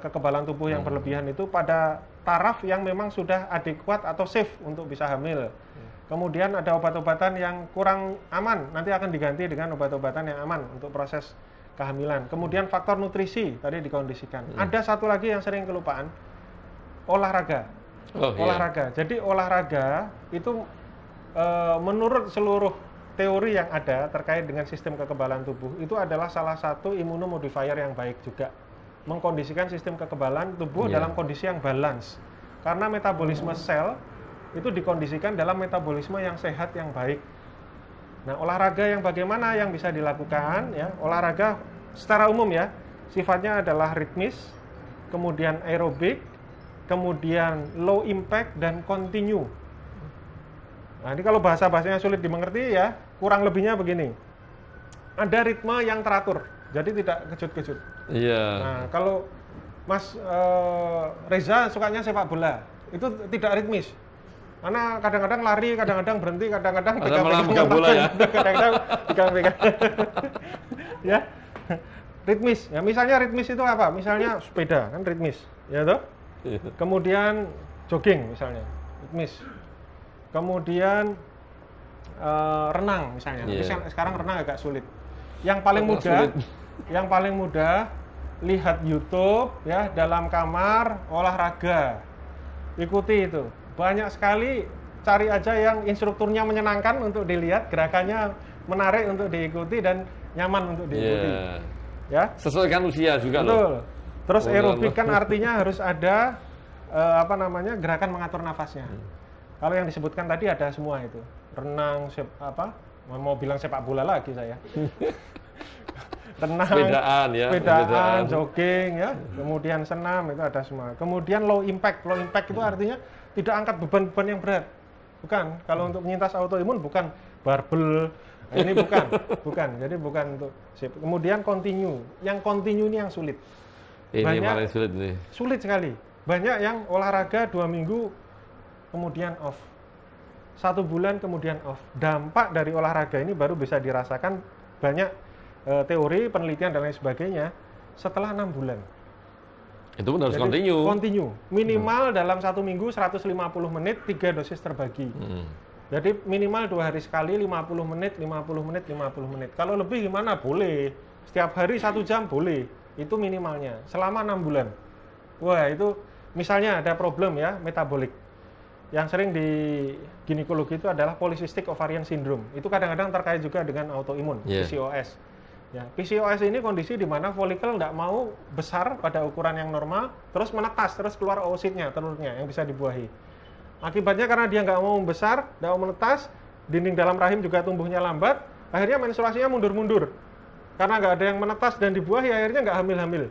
kekebalan tubuh yang berlebihan itu pada taraf yang memang sudah adekuat atau safe untuk bisa hamil. Kemudian ada obat-obatan yang kurang aman, nanti akan diganti dengan obat-obatan yang aman untuk proses kehamilan. Kemudian faktor nutrisi tadi dikondisikan. Ada satu lagi yang sering kelupaan, olahraga. Olahraga. Jadi olahraga itu menurut seluruh teori yang ada terkait dengan sistem kekebalan tubuh itu adalah salah satu imunomodifier yang baik juga, mengkondisikan sistem kekebalan tubuh dalam kondisi yang balance. Karena metabolisme sel itu dikondisikan dalam metabolisme yang sehat yang baik. Nah, olahraga yang bagaimana yang bisa dilakukan ya? Olahraga secara umum ya, sifatnya adalah ritmis, kemudian aerobik, kemudian low impact dan continue. Nah, ini kalau bahasa-bahasanya sulit dimengerti ya, kurang lebihnya begini. Ada ritme yang teratur, jadi tidak kejut-kejut. Iya. Nah, kalau Mas Reza sukanya sepak bola, itu tidak ritmis. Karena kadang-kadang lari, kadang-kadang berhenti, kadang-kadang pegang bola ya. Kadang-kadang pegang-pegang. Ya. Ritmis. Ya, misalnya ritmis itu apa? Misalnya sepeda, kan ritmis, ya toh? Kemudian jogging misalnya, ritmis. Kemudian renang misalnya. Yeah. Sekarang renang agak sulit. Yang paling mudah lihat YouTube ya, dalam kamar olahraga. Ikuti itu. Banyak sekali, cari aja yang instrukturnya menyenangkan untuk dilihat, gerakannya menarik untuk diikuti dan nyaman untuk diikuti. Ya. Sesuaikan usia juga. Betul. Loh. Terus aerobik kan artinya harus ada gerakan mengatur nafasnya. Kalau yang disebutkan tadi ada semua itu. Renang, mau bilang sepak bola lagi saya. Renang, sepedaan, jogging ya, kemudian senam itu ada semua. Kemudian low impact itu artinya tidak angkat beban-beban yang berat. Bukan, kalau untuk penyintas autoimun bukan barbel, ini bukan. Jadi bukan untuk sip. Kemudian continue. Yang continue ini yang sulit. Ini paling sulit nih. Sulit sekali. Banyak yang olahraga 2 minggu kemudian off. 1 bulan kemudian off. Dampak dari olahraga ini baru bisa dirasakan banyak teori, penelitian dan lain sebagainya setelah 6 bulan. Itu pun harus continue. Minimal dalam 1 minggu 150 menit 3 dosis terbagi. Jadi minimal 2 hari sekali 50 menit. Kalau lebih gimana? Boleh. Setiap hari 1 jam boleh. Itu minimalnya selama 6 bulan. Wah, itu misalnya ada problem ya metabolik. Yang sering di ginekologi itu adalah polycystic ovarian syndrome. Itu kadang-kadang terkait juga dengan autoimun, PCOS. Ya, PCOS ini kondisi di mana folikel tidak mau besar pada ukuran yang normal, terus menetas, terus keluar oositnya, telurnya yang bisa dibuahi. Akibatnya karena dia nggak mau besar, nggak mau menetas, dinding dalam rahim juga tumbuhnya lambat, akhirnya menstruasinya mundur-mundur. Karena nggak ada yang menetas dan dibuahi, akhirnya nggak hamil-hamil.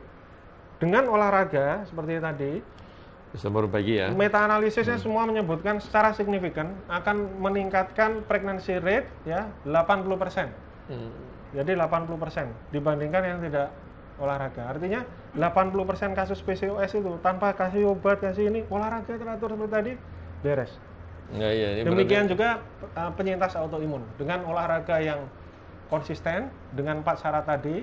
Dengan olahraga seperti tadi, bisa memperbaiki ya. Meta-analisisnya semua menyebutkan secara signifikan akan meningkatkan pregnancy rate ya 80%. Jadi 80% dibandingkan yang tidak olahraga. Artinya 80% kasus PCOS itu tanpa kasih obat, kasih ini, olahraga teratur seperti tadi, beres. Ini demikian juga penyintas autoimun. Dengan olahraga yang konsisten, dengan 4 syarat tadi,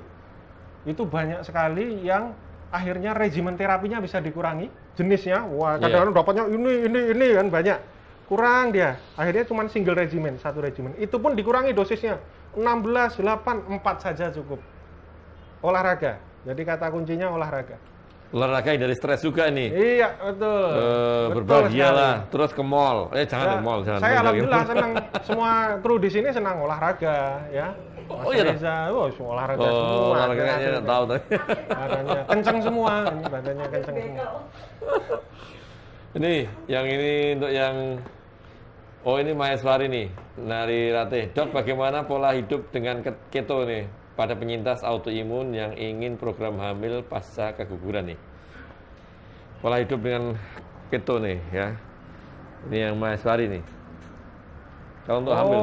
itu banyak sekali yang akhirnya regimen terapinya bisa dikurangi, jenisnya, wah kadang-kadang dapatnya ini kan banyak, kurang dia, akhirnya cuma single regimen, 1 regimen, itu pun dikurangi dosisnya, 16, 8, 4 saja cukup. Olahraga, jadi kata kuncinya olahraga. Olahraga dari stres juga nih. Iya, betul. Berbahagialah, terus ke mall. Jangan ke mall, jangan. Saya alhamdulillah senang, semua kru di sini senang olahraga, ya. Reza, olahraga semua. Olahraganya tahu tadi. Badannya kencang semua, ini badannya kencang semua. Ini untuk yang ini Maheswari nih, dari Ratih. Dok, bagaimana pola hidup dengan keto nih pada penyintas autoimun yang ingin program hamil pasca keguguran nih? Pola hidup dengan keto nih ya. Ini yang Maheswari nih. Kalau untuk hamil.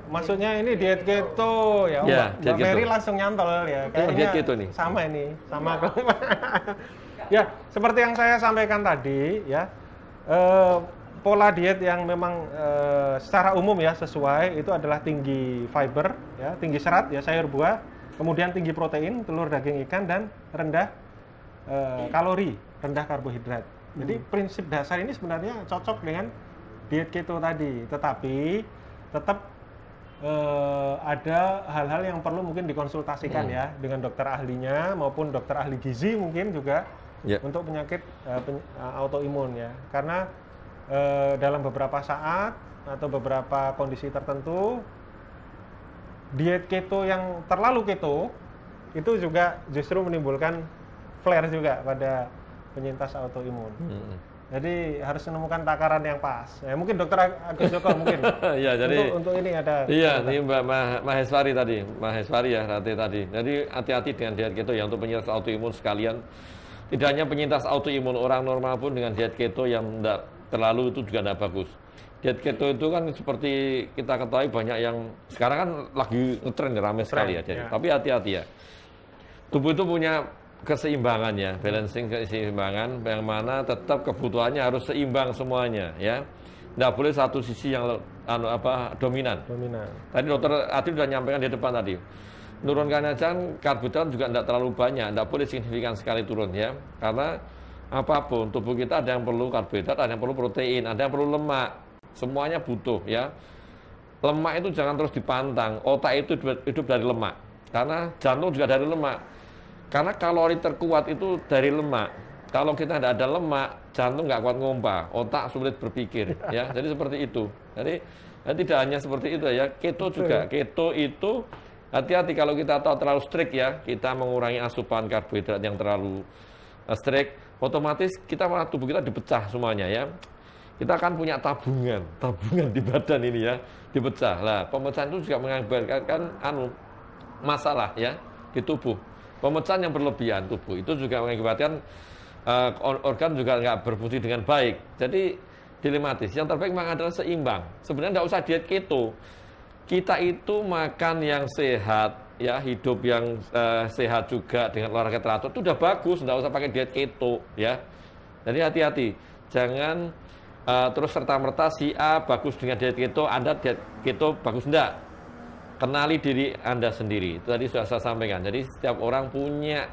Maksudnya ini diet keto ya. Mbak Mary langsung nyantol ya. Kayaknya diet keto nih. Sama ya, seperti yang saya sampaikan tadi ya. Pola diet yang memang secara umum ya sesuai itu adalah tinggi fiber ya, tinggi serat ya, sayur buah, kemudian tinggi protein, telur, daging, ikan, dan rendah kalori, rendah karbohidrat. Jadi prinsip dasar ini sebenarnya cocok dengan diet keto tadi, tetapi tetap ada hal-hal yang perlu mungkin dikonsultasikan ya dengan dokter ahlinya maupun dokter ahli gizi mungkin juga untuk penyakit autoimun ya, karena dalam beberapa saat atau beberapa kondisi tertentu diet keto yang terlalu keto itu juga justru menimbulkan flare juga pada penyintas autoimun. Jadi harus menemukan takaran yang pas. Ya, mungkin Dokter Agus Joko mungkin. Ya, jadi untuk ini ada. Iya, ini Mbak Maheswari ya, Ratih tadi. Jadi hati-hati dengan diet keto ya untuk penyintas autoimun sekalian. Tidak hanya penyintas autoimun, orang normal pun dengan diet keto yang tidak terlalu itu juga tidak bagus. Diet keto itu kan seperti kita ketahui banyak yang sekarang kan lagi ngetren ramai sekali ya. Jadi, tapi hati-hati ya. Tubuh itu punya keseimbangan ya, balancing keseimbangan, yang mana tetap kebutuhannya harus seimbang semuanya ya. Tidak boleh satu sisi yang dominan. Tadi Dokter Adi sudah nyampaikan di depan tadi. Menurunkan aja karbohidrat juga tidak terlalu banyak, tidak boleh signifikan sekali turun ya. Karena apapun tubuh kita ada yang perlu karbohidrat, ada yang perlu protein, ada yang perlu lemak. Semuanya butuh ya. lemak itu jangan terus dipantang. Otak itu hidup dari lemak. Karena jantung juga dari lemak. Karena kalori terkuat itu dari lemak. Kalau kita tidak ada lemak, jantung nggak kuat ngompa, otak sulit berpikir. Ya, jadi seperti itu. Jadi tidak hanya seperti itu ya. Keto juga. Keto itu hati-hati kalau kita tahu terlalu strict ya. Kita mengurangi asupan karbohidrat yang terlalu strict. Otomatis kita malah tubuh kita dipecah semuanya ya. Kita akan punya tabungan di badan ini ya, dipecah. Lah, pemecahan itu juga mengakibatkan masalah ya di tubuh. Pemecahan yang berlebihan tubuh itu juga mengakibatkan organ juga nggak berfungsi dengan baik. Jadi dilematis. Yang terbaik memang adalah seimbang. Sebenarnya nggak usah diet keto. Kita itu makan yang sehat, ya hidup yang sehat juga dengan olahraga teratur itu udah bagus. Nggak usah pakai diet keto ya. Jadi hati-hati. Jangan terus serta-merta si A bagus dengan diet keto, Anda diet keto bagus enggak. Kenali diri Anda sendiri. Itu tadi sudah saya sampaikan. Jadi setiap orang punya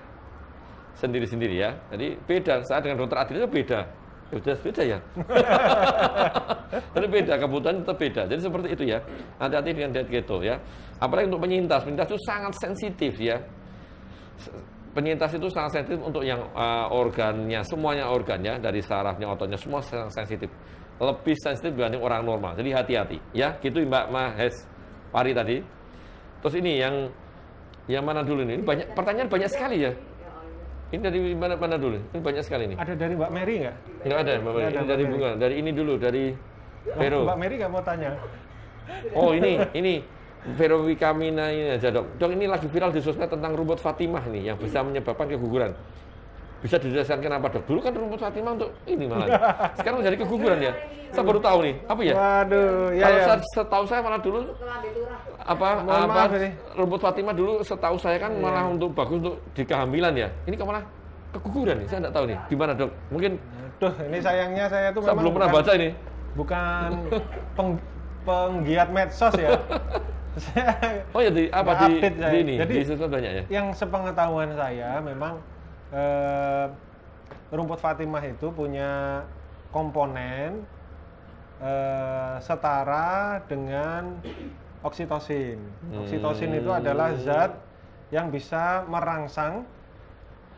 sendiri-sendiri ya. Jadi beda. Saya dengan dokter Adil itu beda. Beda ya. Tapi beda, kebutuhan tetap beda. Jadi seperti itu ya. Hati-hati dengan diet keto ya. Apalagi untuk penyintas. Penyintas itu sangat sensitif ya. Penyintas itu sangat sensitif untuk yang organnya, semuanya organnya, dari sarafnya, ototnya, semua sangat sensitif. Lebih sensitif dibanding orang normal. Jadi hati-hati, ya. Gitu Mbak Mahes Pari tadi. Terus ini yang mana dulu ini? Banyak pertanyaan banyak sekali ya. Ini dari mana dulu? Ini banyak sekali nih. Ada dari Mbak Mary nggak? Nggak ada, Mbak Mary. Ini dari Bunga. Dari ini dulu, dari Vero. Mbak Mary nggak mau tanya? Oh ini. Vero Wikamina ini aja dok. Dok ini lagi viral di sosmed tentang rumput Fatimah nih yang bisa menyebabkan keguguran. Bisa dijelaskan kenapa dok? Dulu kan rumput Fatimah untuk ini malah. Sekarang jadi keguguran ya. Saya baru tahu nih. Apa ya? Waduh. Ya, kalau ya. setahu saya malah dulu rumput Fatimah dulu setahu saya kan malah untuk bagus untuk di kehamilan ya. Ini kok malah keguguran nih. Saya nggak tahu nih. Gimana dok? Mungkin. Duh, ini sayangnya saya tuh memang belum pernah baca ini. Bukan penggiat medsos ya. Oh ya di ini jadi di sosmed banyak ya. Yang sepengetahuan saya memang rumput Fatimah itu punya komponen setara dengan oksitosin. Oksitosin itu adalah zat yang bisa merangsang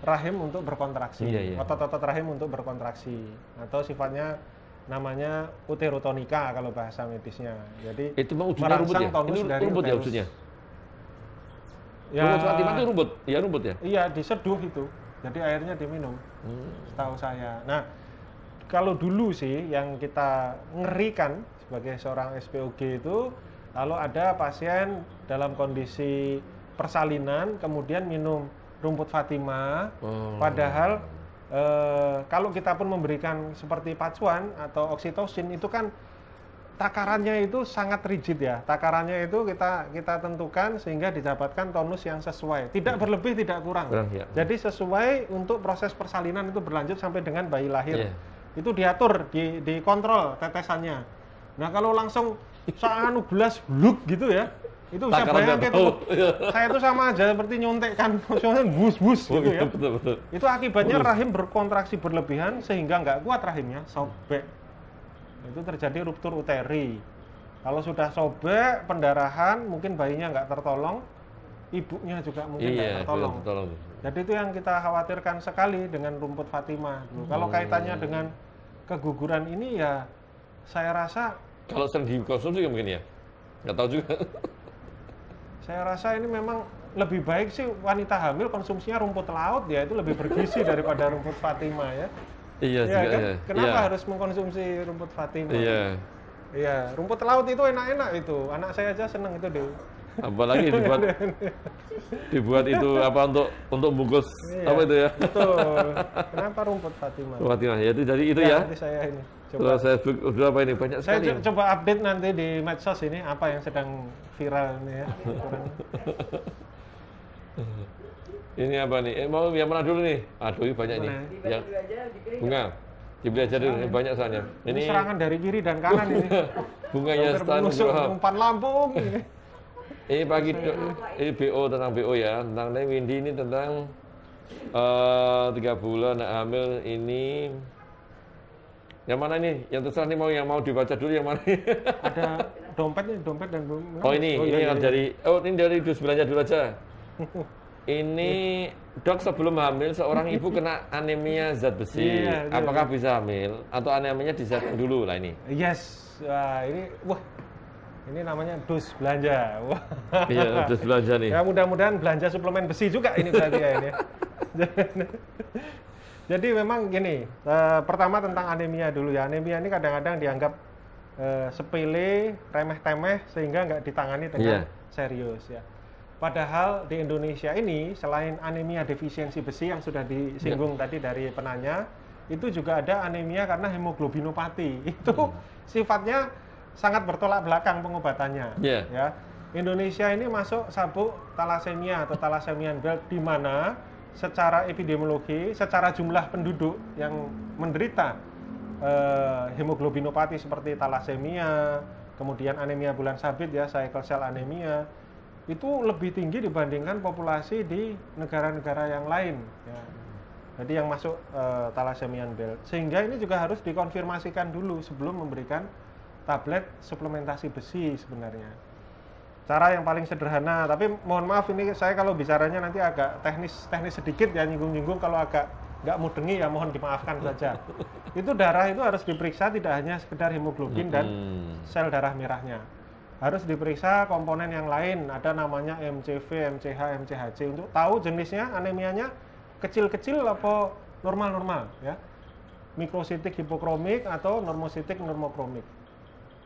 rahim untuk berkontraksi, otot-otot rahim untuk berkontraksi, atau sifatnya namanya uterotonika kalau bahasa medisnya. Jadi itu merangsang tonus dari rumput ya wujudnya. Ya, rumput Fatimah itu rumput, ya rumput ya. Iya, diseduh itu. Jadi airnya diminum. Setahu saya. Nah, kalau dulu sih yang kita ngerikan sebagai seorang SPOG itu kalau ada pasien dalam kondisi persalinan kemudian minum rumput Fatimah, padahal kalau kita pun memberikan seperti pacuan atau oksitosin itu kan takarannya itu sangat rigid ya. Takarannya itu kita tentukan sehingga didapatkan tonus yang sesuai. Tidak berlebih, tidak kurang. Ya. Jadi sesuai untuk proses persalinan itu berlanjut sampai dengan bayi lahir. Itu diatur, dikontrol tetesannya. Nah kalau langsung seanu belas bluk gitu ya, itu bisa bayangkan itu. Saya itu sama aja seperti nyontekkan, maksudnya bus-bus gitu ya. Betul. Itu akibatnya rahim berkontraksi berlebihan sehingga nggak kuat rahimnya, sobek. Itu terjadi ruptur uteri. Kalau sudah sobek, pendarahan, mungkin bayinya nggak tertolong, ibunya juga mungkin nggak tertolong. Jadi itu yang kita khawatirkan sekali dengan rumput Fatimah. Kalau kaitannya dengan keguguran ini ya, saya rasa kalau sering dikonsumsi mungkin ya, nggak tahu juga. Saya rasa ini memang lebih baik sih wanita hamil konsumsinya rumput laut ya, itu lebih bergizi daripada rumput Fatimah ya. Iya ya, juga. Kan? Iya. Kenapa harus mengkonsumsi rumput Fatimah? Iya, rumput laut itu enak-enak itu. Anak saya aja seneng itu deh. Apalagi dibuat itu apa untuk bungkus apa itu ya? Betul. Kenapa rumput Fatimah? Fatimah ya, itu dari itu ya. Nanti saya ini. Coba saya udah apa ini banyak sekali. Saya coba update nanti di medsos ini apa yang sedang viral ini ya. Ini apa nih? Mau yang mana dulu nih? Aduh, ini banyak nih. Yang bunga. Dibeli aja dulu, ini banyak soalnya. Ini serangan dari kiri dan kanan ini. Bunganya stand umpan lambung ini. Ini pagi ini BO tentang BO ya, tentang Windy ini tentang 3 bulan hamil ini Yang mana ini? Yang terserah nih yang mau dibaca dulu yang mana? Ada dompet dan oh ini yang dari ini dari dus belanja dulu aja. Ini dok, sebelum hamil seorang ibu kena anemia zat besi. Apakah bisa hamil atau anemianya di zat dulu lah ini? Yes. Wah, ini namanya dus belanja. Wah. Iya, dus belanja nih. Ya mudah-mudahan belanja suplemen besi juga ini berarti ya ini. Jadi memang gini, pertama tentang anemia dulu ya. Anemia ini kadang-kadang dianggap sepele, remeh-temeh sehingga nggak ditangani dengan serius ya. Padahal di Indonesia ini selain anemia defisiensi besi yang sudah disinggung tadi dari penanya, itu juga ada anemia karena hemoglobinopati. Itu sifatnya sangat bertolak belakang pengobatannya. Ya. Indonesia ini masuk sabuk talasemia atau thalassemia belt, di mana secara epidemiologi, secara jumlah penduduk yang menderita hemoglobinopati seperti thalassemia, kemudian anemia bulan sabit ya, sickle cell anemia, itu lebih tinggi dibandingkan populasi di negara-negara yang lain ya. Jadi yang masuk thalassemia belt, sehingga ini juga harus dikonfirmasikan dulu sebelum memberikan tablet suplementasi besi sebenarnya. Cara yang paling sederhana, tapi mohon maaf ini saya kalau bicaranya nanti agak teknis sedikit ya, nyinggung-nyinggung, kalau agak nggak mudengi ya mohon dimaafkan saja. Itu darah itu harus diperiksa tidak hanya sekedar hemoglobin dan sel darah merahnya. Harus diperiksa komponen yang lain, ada namanya MCV, MCH, MCHC untuk tahu jenisnya anemianya kecil-kecil apa normal-normal ya. Mikrositik hipokromik atau normositik normokromik.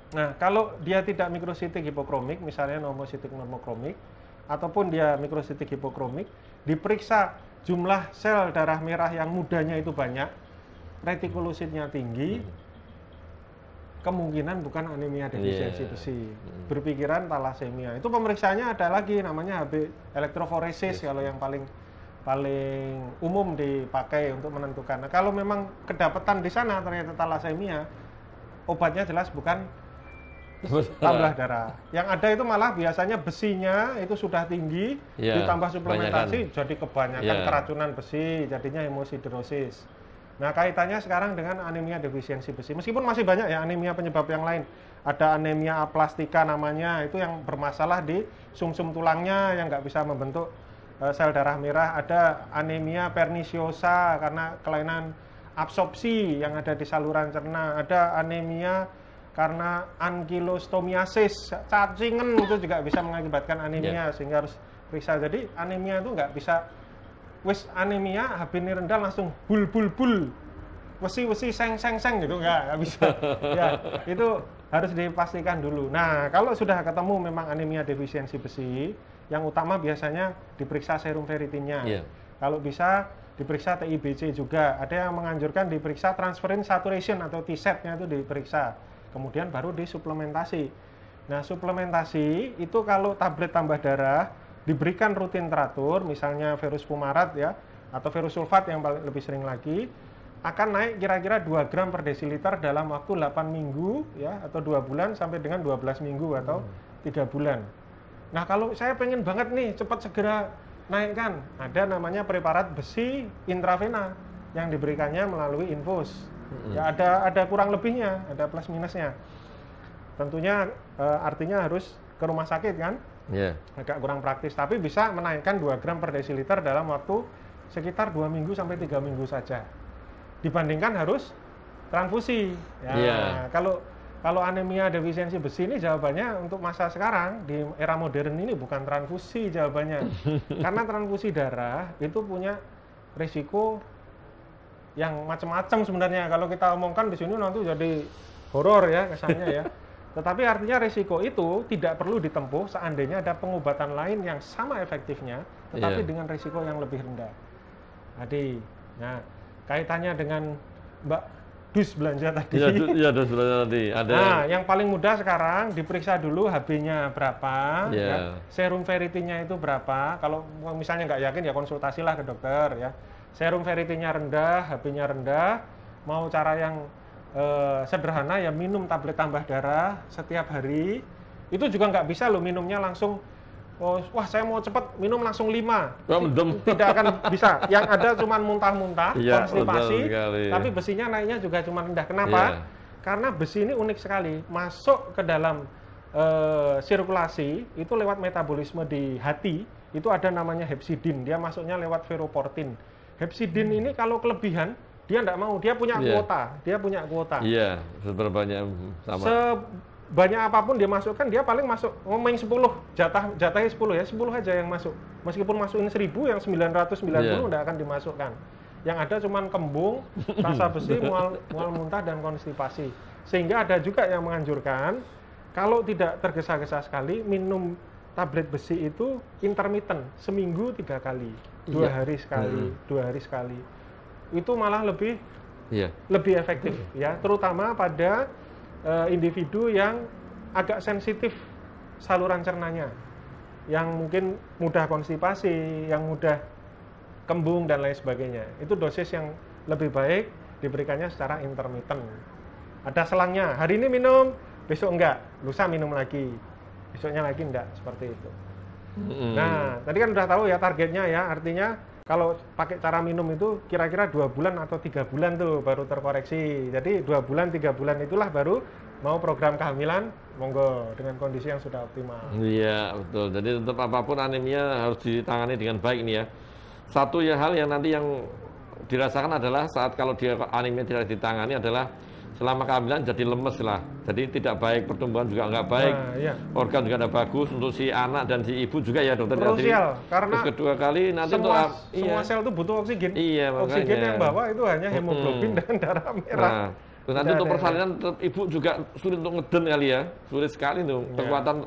Nah, kalau dia tidak mikrositik hipokromik, misalnya normositik normokromik, ataupun dia mikrositik hipokromik, diperiksa jumlah sel darah merah yang mudanya itu banyak, retikulositnya tinggi, kemungkinan bukan anemia defisiensi besi, berpikiran thalassemia. Itu pemeriksaannya ada lagi namanya HB elektroforesis kalau yang paling umum dipakai untuk menentukan. Nah, kalau memang kedapatan di sana ternyata thalassemia, obatnya jelas bukan tambah darah. Yang ada itu malah biasanya besinya itu sudah tinggi, ditambah suplementasi jadi kebanyakan keracunan besi, jadinya hemosiderosis. Nah, kaitannya sekarang dengan anemia defisiensi besi. Meskipun masih banyak ya anemia penyebab yang lain. Ada anemia aplastika namanya, itu yang bermasalah di sumsum tulangnya yang nggak bisa membentuk sel darah merah. Ada anemia perniciosa karena kelainan absorpsi yang ada di saluran cerna. Ada anemia karena ankylostomiasis, cacingan itu juga bisa mengakibatkan anemia, sehingga harus periksa. Jadi anemia itu nggak bisa wis anemia HB ini rendah langsung bul wesi seng gitu, nggak bisa ya, itu harus dipastikan dulu. Nah, kalau sudah ketemu memang anemia defisiensi besi, yang utama biasanya diperiksa serum ferritinnya. Kalau bisa diperiksa TIBC juga. Ada yang menganjurkan diperiksa transferrin saturation atau T-set-nya itu diperiksa, kemudian baru disuplementasi. Nah, suplementasi itu kalau tablet tambah darah diberikan rutin teratur, misalnya ferrous fumarat ya, atau ferrous sulfat yang paling lebih sering lagi, akan naik kira-kira 2 gram per desiliter dalam waktu 8 minggu ya, atau 2 bulan sampai dengan 12 minggu atau 3 bulan. Nah, kalau saya pengen banget nih cepat segera naikkan, ada namanya preparat besi intravena yang diberikannya melalui infus. Ya, ada kurang lebihnya, ada plus minusnya. Tentunya artinya harus ke rumah sakit kan? Agak kurang praktis, tapi bisa menaikkan 2 gram per desiliter dalam waktu sekitar 2 minggu sampai 3 minggu saja, dibandingkan harus transfusi ya. Kalau anemia defisiensi besi ini jawabannya untuk masa sekarang di era modern ini bukan transfusi jawabannya. Karena transfusi darah itu punya risiko yang macam-macam sebenarnya. Kalau kita omongkan di sini nanti jadi horor ya kesannya ya. Tetapi artinya risiko itu tidak perlu ditempuh seandainya ada pengobatan lain yang sama efektifnya, tetapi dengan risiko yang lebih rendah. Adi, nah kaitannya dengan Mbak dus belanja tadi. Iya, dus belanja tadi. Ada. Nah, yang paling mudah sekarang diperiksa dulu HB-nya berapa, ya, serum ferritinnya itu berapa. Kalau misalnya nggak yakin ya konsultasilah ke dokter ya. Serum ferritinnya rendah, HB-nya rendah, mau cara yang sederhana ya minum tablet tambah darah setiap hari. Itu juga nggak bisa loh minumnya langsung oh, wah saya mau cepat minum langsung 5. Oh, mendem. Tidak akan bisa. Yang ada cuma muntah-muntah, Iya, konstipasi, betul sekali. tapi besinya naiknya juga cuma rendah. Kenapa? Iya. Karena besi ini unik sekali, masuk ke dalam sirkulasi itu lewat metabolisme di hati, itu ada namanya hepsidin, dia masuknya lewat ferroportin. Hepsidin ini kalau kelebihan, dia tidak mau, dia punya Iya. kuota. Iya, seberbanyak sama. Sebanyak apapun dia masukkan, dia paling masuk ngomong 10, jatahnya 10 ya, 10 aja yang masuk. Meskipun masukin 1000, yang 990 tidak akan dimasukkan. Yang ada cuman kembung, rasa besi, mual muntah dan konstipasi. Sehingga ada juga yang menganjurkan kalau tidak tergesa-gesa sekali minum tablet besi itu intermittent, seminggu 3 kali, 2 hari sekali, 2 hari sekali. Itu malah lebih efektif ya, terutama pada individu yang agak sensitif saluran cernanya, yang mungkin mudah konstipasi, yang mudah kembung dan lain sebagainya. Itu dosis yang lebih baik diberikannya secara intermittent. Ada selangnya, hari ini minum, besok enggak, lusa minum lagi, besoknya lagi enggak, seperti itu. Nah, tadi kan udah tahu ya targetnya ya, artinya kalau pakai cara minum itu kira-kira 2 bulan atau 3 bulan tuh baru terkoreksi. Jadi 2 bulan, 3 bulan itulah baru mau program kehamilan, monggo dengan kondisi yang sudah optimal. Iya, betul. Jadi tetap apapun anemia harus ditangani dengan baik nih ya. Satu ya hal yang nanti yang dirasakan adalah saat kalau dia anemia tidak ditangani adalah selama kehamilan jadi lemes lah, jadi tidak baik, pertumbuhan juga nggak baik, organ juga tidak bagus untuk si anak dan si ibu juga ya dokter. Krusial, karena terus kedua kali nanti semua sel itu butuh oksigen. Iya, oksigen yang bawa itu hanya hemoglobin dan darah merah. Nah, terus nanti untuk persalinan tetap ibu juga sulit untuk ngeden kali ya, sulit sekali tuh, kekuatan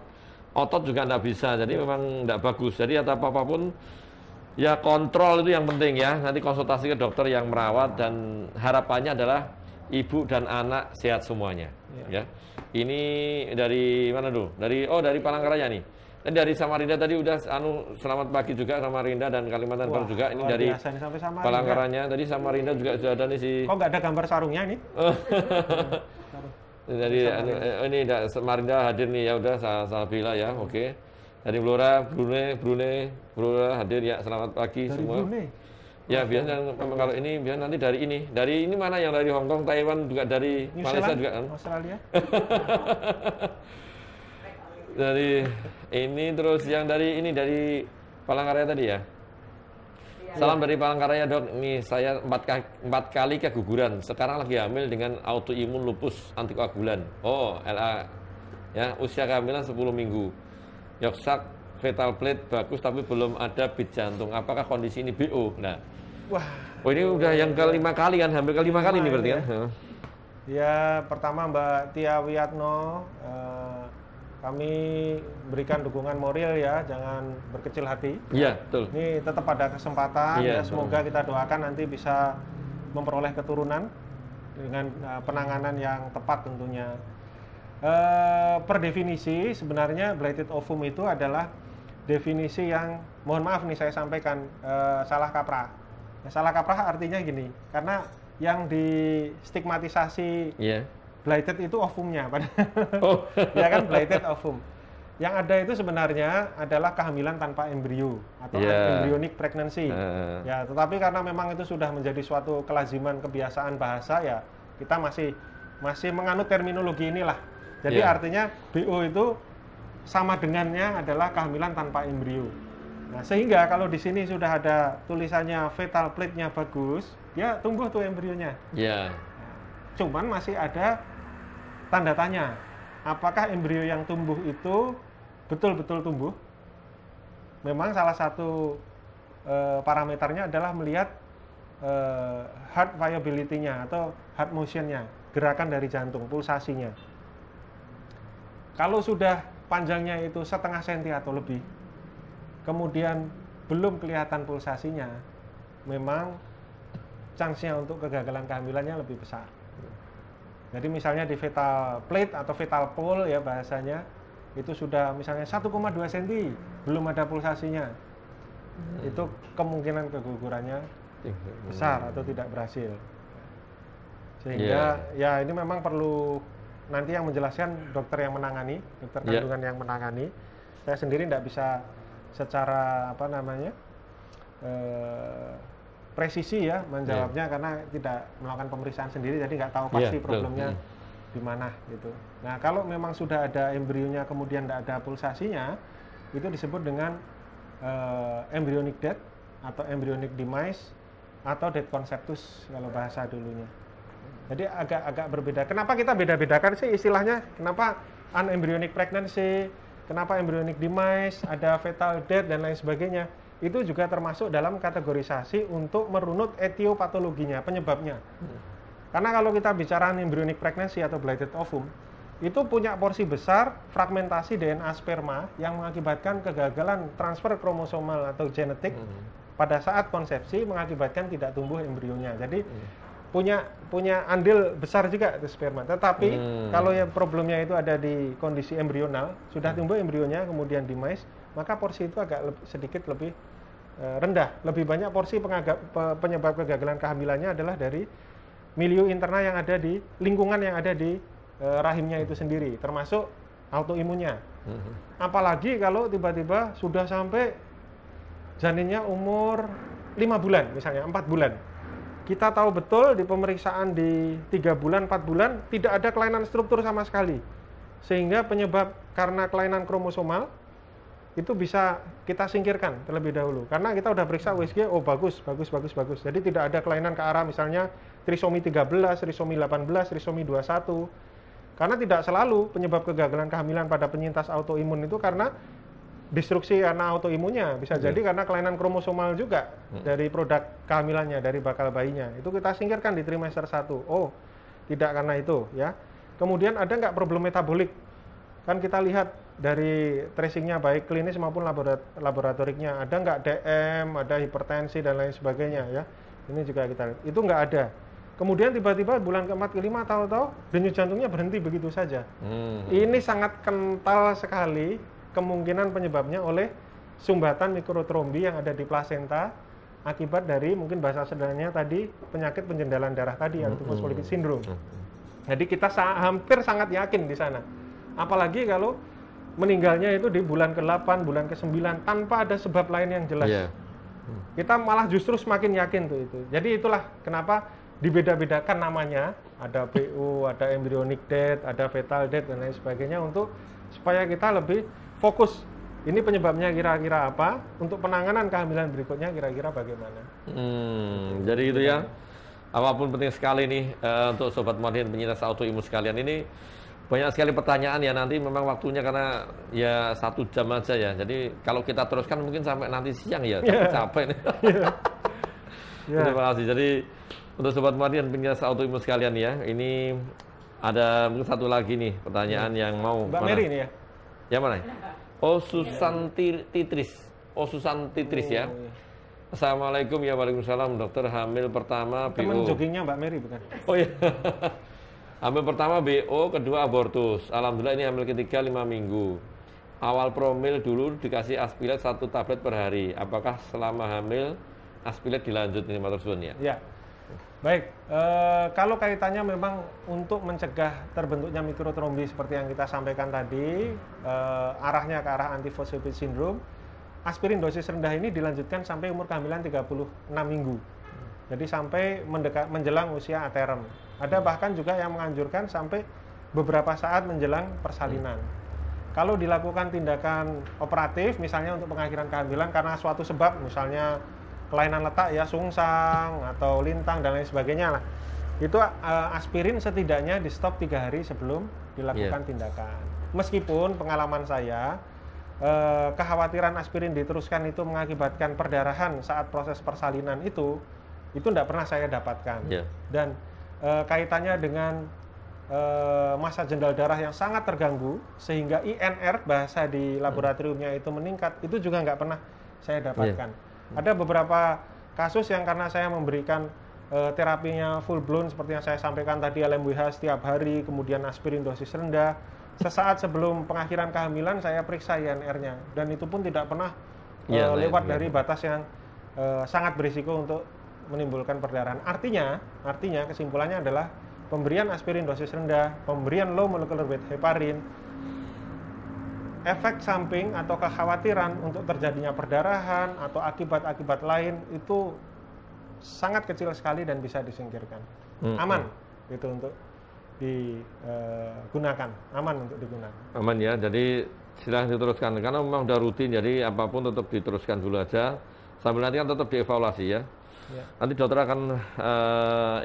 otot juga nggak bisa, jadi memang nggak bagus. Jadi apapun ya kontrol itu yang penting ya. Nanti konsultasi ke dokter yang merawat dan harapannya adalah ibu dan anak sehat semuanya. Ya. Ini dari mana dulu? Dari Palangkaraya nih. Dan dari Samarinda tadi udah selamat pagi juga Samarinda dan Kalimantan Barat juga. Ini dari Palangkaranya. Tadi Samarinda juga sudah ada nih si. Kok nggak ada gambar sarungnya nih? Jadi ini Samarinda hadir nih ya udah salah bila ya. Oke. Dari Brunei hadir ya, selamat pagi dari semua. Brunei. Ya biasanya kalau ini biasanya nanti dari ini mana yang dari Hong Kong, Taiwan juga dari New Malaysia Zealand, juga kan? Australia. Dari ini terus yang dari Palangkaraya tadi ya. Salam dari Palangkaraya dok. Ini saya 4 kali keguguran. Sekarang lagi hamil dengan autoimun lupus antikoagulan. Oh LA. Ya usia kehamilan 10 minggu. Yoksak fetal plate bagus tapi belum ada beat jantung. Apakah kondisi ini BO? Nah. Wah, ini udah yang ke-5 kali kan, hampir ke-5 kali nih berarti kan? Ya, pertama Mbak Tia Wiyatno, kami berikan dukungan moral ya, jangan berkecil hati. Iya, betul. Ini tetap ada kesempatan, ya semoga kita doakan nanti bisa memperoleh keturunan dengan penanganan yang tepat tentunya. Per definisi sebenarnya blighted ovum itu adalah definisi yang, mohon maaf nih saya sampaikan, salah kaprah. Salah kaprah artinya gini, karena yang distigmatisasi blighted itu ovumnya, ya kan, blighted ovum. Yang ada itu sebenarnya adalah kehamilan tanpa embrio atau embryonic pregnancy. Ya, tetapi karena memang itu sudah menjadi suatu kelaziman kebiasaan bahasa ya, kita masih menganut terminologi inilah. Jadi artinya BO itu sama dengannya adalah kehamilan tanpa embrio. Nah, sehingga kalau di sini sudah ada tulisannya fetal plate-nya bagus, ya tumbuh tuh embrionya. Iya. Cuman masih ada tanda tanya. Apakah embrio yang tumbuh itu betul-betul tumbuh? Memang salah satu parameternya adalah melihat heart viability-nya atau heart motion-nya, gerakan dari jantung, pulsasinya. Kalau sudah panjangnya itu 0,5 senti atau lebih, kemudian belum kelihatan pulsasinya, memang chance-nya untuk kegagalan kehamilannya lebih besar. Jadi misalnya di fetal plate atau fetal pole ya bahasanya, itu sudah misalnya 1,2 cm, belum ada pulsasinya, itu kemungkinan kegugurannya besar atau tidak berhasil. Sehingga ya ini memang perlu nanti yang menjelaskan dokter yang menangani, dokter kandungan yang menangani. Saya sendiri tidak bisa secara apa namanya presisi ya menjawabnya karena tidak melakukan pemeriksaan sendiri, jadi nggak tahu pasti problemnya di mana gitu. Nah kalau memang sudah ada embrionya kemudian tidak ada pulsasinya, itu disebut dengan embryonic death atau embryonic demise atau death conceptus kalau bahasa dulunya. Jadi agak berbeda. Kenapa kita beda-bedakan sih istilahnya? Kenapa unembryonic pregnancy, kenapa embryonic demise, ada fetal death dan lain sebagainya? Itu juga termasuk dalam kategorisasi untuk merunut etiopatologinya, penyebabnya. Karena kalau kita bicara embryonic pregnancy atau blighted ovum, itu punya porsi besar fragmentasi DNA sperma yang mengakibatkan kegagalan transfer kromosomal atau genetik pada saat konsepsi, mengakibatkan tidak tumbuh embrionya. Jadi punya andil besar juga itu sperma. Tetapi kalau yang problemnya itu ada di kondisi embrional, sudah tumbuh embrionya kemudian demise, maka porsi itu agak sedikit lebih rendah. Lebih banyak porsi penyebab kegagalan kehamilannya adalah dari milieu internal yang ada di lingkungan yang ada di rahimnya itu sendiri, termasuk autoimunnya. Apalagi kalau tiba-tiba sudah sampai janinnya umur 5 bulan, misalnya 4 bulan. Kita tahu betul di pemeriksaan di 3 bulan, 4 bulan, tidak ada kelainan struktur sama sekali. Sehingga penyebab karena kelainan kromosomal, itu bisa kita singkirkan terlebih dahulu. Karena kita udah periksa USG, oh bagus. Jadi tidak ada kelainan ke arah misalnya trisomi 13, trisomi 18, trisomi 21. Karena tidak selalu penyebab kegagalan kehamilan pada penyintas autoimun itu karena destruksi karena autoimunnya, bisa jadi karena kelainan kromosomal juga dari produk kehamilannya, dari bakal bayinya. Itu kita singkirkan di trimester 1. Oh, tidak karena itu ya. Kemudian ada nggak problem metabolik? Kan kita lihat dari tracingnya baik klinis maupun laboratoriknya, ada nggak DM, ada hipertensi dan lain sebagainya ya. Ini juga kita, itu nggak ada. Kemudian tiba-tiba bulan keempat kelima tahu-tahu denyut jantungnya berhenti begitu saja. Ini sangat kental sekali kemungkinan penyebabnya oleh sumbatan mikrotrombi yang ada di plasenta akibat dari mungkin bahasa sederhananya tadi penyakit penjendalan darah tadi, antifosfolipid syndrome. Jadi kita hampir sangat yakin di sana. Apalagi kalau meninggalnya itu di bulan ke-8, bulan ke-9 tanpa ada sebab lain yang jelas. Kita malah justru semakin yakin tuh itu. Jadi itulah kenapa dibeda-bedakan namanya, ada PU, ada embryonic death, ada fetal death dan lain sebagainya untuk supaya kita lebih fokus. Ini penyebabnya kira-kira apa? Untuk penanganan kehamilan berikutnya kira-kira bagaimana? Jadi itu ya. Apapun penting sekali nih untuk sobat modern penyintas autoimun sekalian ini. Banyak sekali pertanyaan ya, nanti memang waktunya karena ya 1 jam aja ya. Jadi kalau kita teruskan mungkin sampai nanti siang ya, capek nih. Terima kasih. Jadi untuk sobat modern penyintas autoimun sekalian ya, ini ada mungkin satu lagi nih pertanyaan yang mau Mbak Mary ini ya? Ya mana? Oh Susan Titris. Oh Susan Titris ya. Assalamualaikum ya, waalaikumsalam dokter, hamil pertama BO. Teman joggingnya Mbak Mary bukan? Oh iya. Hamil pertama BO, kedua abortus. Alhamdulillah ini hamil ketiga 5 minggu. Awal promil dulu dikasih aspilat 1 tablet per hari. Apakah selama hamil aspilat dilanjut ini matursun ya? Ya. Baik, kalau kaitannya memang untuk mencegah terbentuknya mikrotrombi seperti yang kita sampaikan tadi, arahnya ke arah antifosfolipid syndrome, aspirin dosis rendah ini dilanjutkan sampai umur kehamilan 36 minggu. Jadi sampai menjelang usia aterem. Ada bahkan juga yang menganjurkan sampai beberapa saat menjelang persalinan. Kalau dilakukan tindakan operatif, misalnya untuk pengakhiran kehamilan karena suatu sebab, misalnya kelainan letak ya, sungsang atau lintang dan lain sebagainya lah, itu aspirin setidaknya di stop 3 hari sebelum dilakukan tindakan. Meskipun pengalaman saya, kekhawatiran aspirin diteruskan itu mengakibatkan perdarahan saat proses persalinan itu tidak pernah saya dapatkan. Dan kaitannya dengan massa jendal darah yang sangat terganggu sehingga INR bahasa di laboratoriumnya itu meningkat, itu juga nggak pernah saya dapatkan. Ada beberapa kasus yang karena saya memberikan terapinya full blown seperti yang saya sampaikan tadi, LMWH setiap hari, kemudian aspirin dosis rendah, sesaat sebelum pengakhiran kehamilan saya periksa INR-nya dan itu pun tidak pernah lewat dari batas yang sangat berisiko untuk menimbulkan perdarahan. Artinya kesimpulannya adalah pemberian aspirin dosis rendah, pemberian low molecular weight heparin efek samping atau kekhawatiran untuk terjadinya perdarahan atau akibat-akibat lain itu sangat kecil sekali dan bisa disingkirkan. Aman gitu untuk digunakan, aman untuk digunakan. Aman ya, jadi silahkan diteruskan karena memang udah rutin, jadi apapun tetap diteruskan dulu aja sambil nanti kan tetap dievaluasi ya. Nanti dokter akan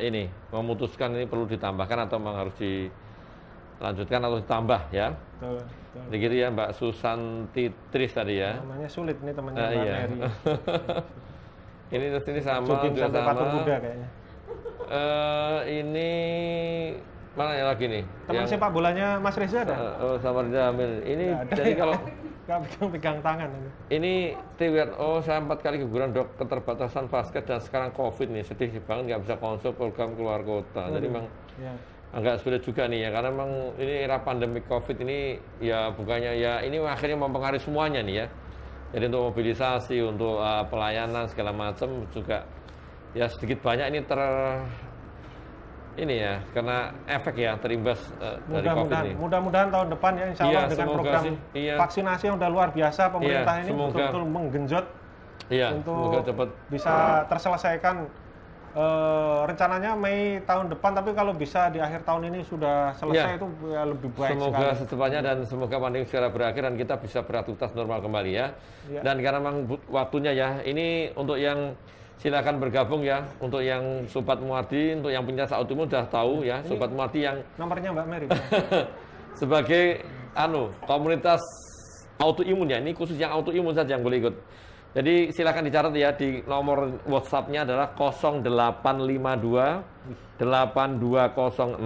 ini memutuskan ini perlu ditambahkan atau memang harus dilanjutkan atau ditambah ya. Betul. Jadi gitu ya Mbak Susanti Tris tadi ya. Namanya sulit nih temannya Mbak iya. Mary. Ini sama juga sama. Patung Buddha kayaknya. Ini mana yang lagi nih? Teman sepak bolanya Mas Reza ada? Sama Reza Amil. Ini jadi kalau nggak pegang tangan. Ini TWO saya 4 kali guguran dok, keterbatasan basket dan sekarang COVID nih, sedih banget nggak bisa konsul program keluar kota. Jadi memang agak sulit juga nih ya, karena memang ini era pandemi COVID ini ya bukannya ya ini akhirnya mempengaruhi semuanya nih ya. Jadi untuk mobilisasi, untuk pelayanan segala macam juga ya sedikit banyak ini ini ya karena efek ya terimbas dari COVID ini. Mudah-mudahan tahun depan ya insya Allah dengan program vaksinasi yang udah luar biasa pemerintah ini betul-betul menggenjot untuk cepat bisa terselesaikan. Rencananya Mei tahun depan, tapi kalau bisa di akhir tahun ini sudah selesai itu ya lebih baik. Semoga secepatnya dan semoga pandemi segera berakhir dan kita bisa beraktivitas normal kembali ya. Dan karena memang waktunya ya, ini untuk yang silakan bergabung ya, untuk yang Sobat Muardi, untuk yang penyintas autoimun sudah tahu ya, Sobat Muardi yang nomornya Mbak Mary. sebagai komunitas autoimun ya, ini khusus yang autoimun saja yang boleh ikut. Jadi silakan dicatat ya, di nomor WhatsApp-nya adalah 0852 8206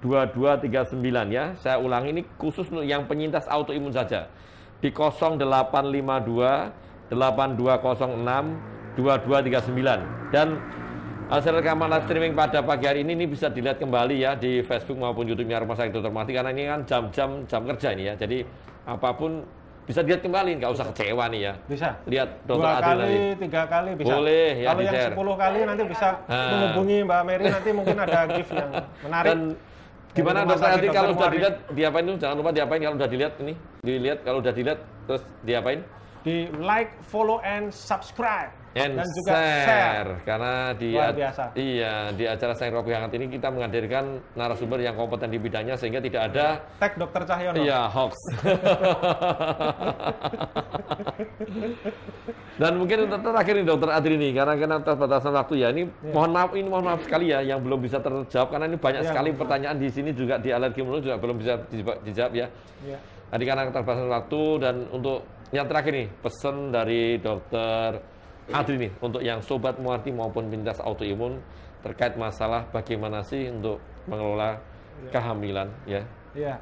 2239 ya. Saya ulangi, ini khusus untuk yang penyintas autoimun saja. Di 0852 8206 2239. Dan hasil rekaman live streaming pada pagi hari ini bisa dilihat kembali ya di Facebook maupun YouTube-nya Rumah Sakit Dr. Muardi, karena ini kan jam kerja ini ya. Jadi apapun bisa dilihat kembali, nggak usah kecewa nih ya. Bisa. Lihat Dokter 2 kali, 3 kali bisa. Boleh ya. Kalau yang 10 kali nanti bisa menghubungi Mbak Mary, nanti mungkin ada gift yang menarik. Dan gimana Dokter Adi kalau sudah dilihat diapain itu? Jangan lupa diapain kalau sudah dilihat ini. Kalau sudah dilihat terus diapain? Di like, follow, and subscribe. Dan juga share. Karena di acara Sayang Robi Hangat ini kita menghadirkan narasumber yang kompeten di bidangnya sehingga tidak ada tag Dokter Cahyono. Iya, hoax. Dan mungkin terakhir ini Dokter Adri nih, karena terbatasan waktu ya. Ini mohon maaf sekali ya yang belum bisa terjawab, karena ini banyak sekali pertanyaan di sini juga di alergimologi juga belum bisa dijawab ya. Tadi karena keterbatasan waktu, dan untuk yang terakhir nih pesan dari Dokter Adri nih untuk yang Sobat Muardi maupun penyintas autoimun terkait masalah bagaimana sih untuk mengelola kehamilan ya. Iya.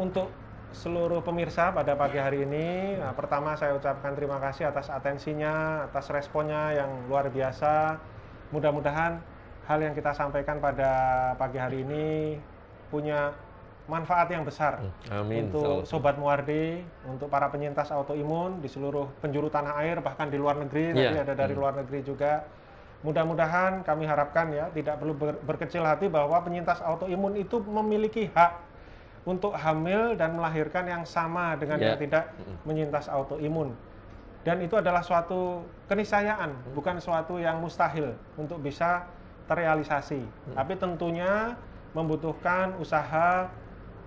Untuk seluruh pemirsa pada pagi hari ini, pertama saya ucapkan terima kasih atas atensinya, atas responnya yang luar biasa. Mudah-mudahan hal yang kita sampaikan pada pagi hari ini punya manfaat yang besar. Amin. Untuk Sobat Muardi, untuk para penyintas autoimun di seluruh penjuru tanah air, bahkan di luar negeri, nanti ada dari luar negeri juga. Mudah-mudahan kami harapkan ya, tidak perlu berkecil hati bahwa penyintas autoimun itu memiliki hak untuk hamil dan melahirkan yang sama dengan yang tidak menyintas autoimun. Dan itu adalah suatu keniscayaan, bukan suatu yang mustahil untuk bisa terrealisasi. Tapi tentunya membutuhkan usaha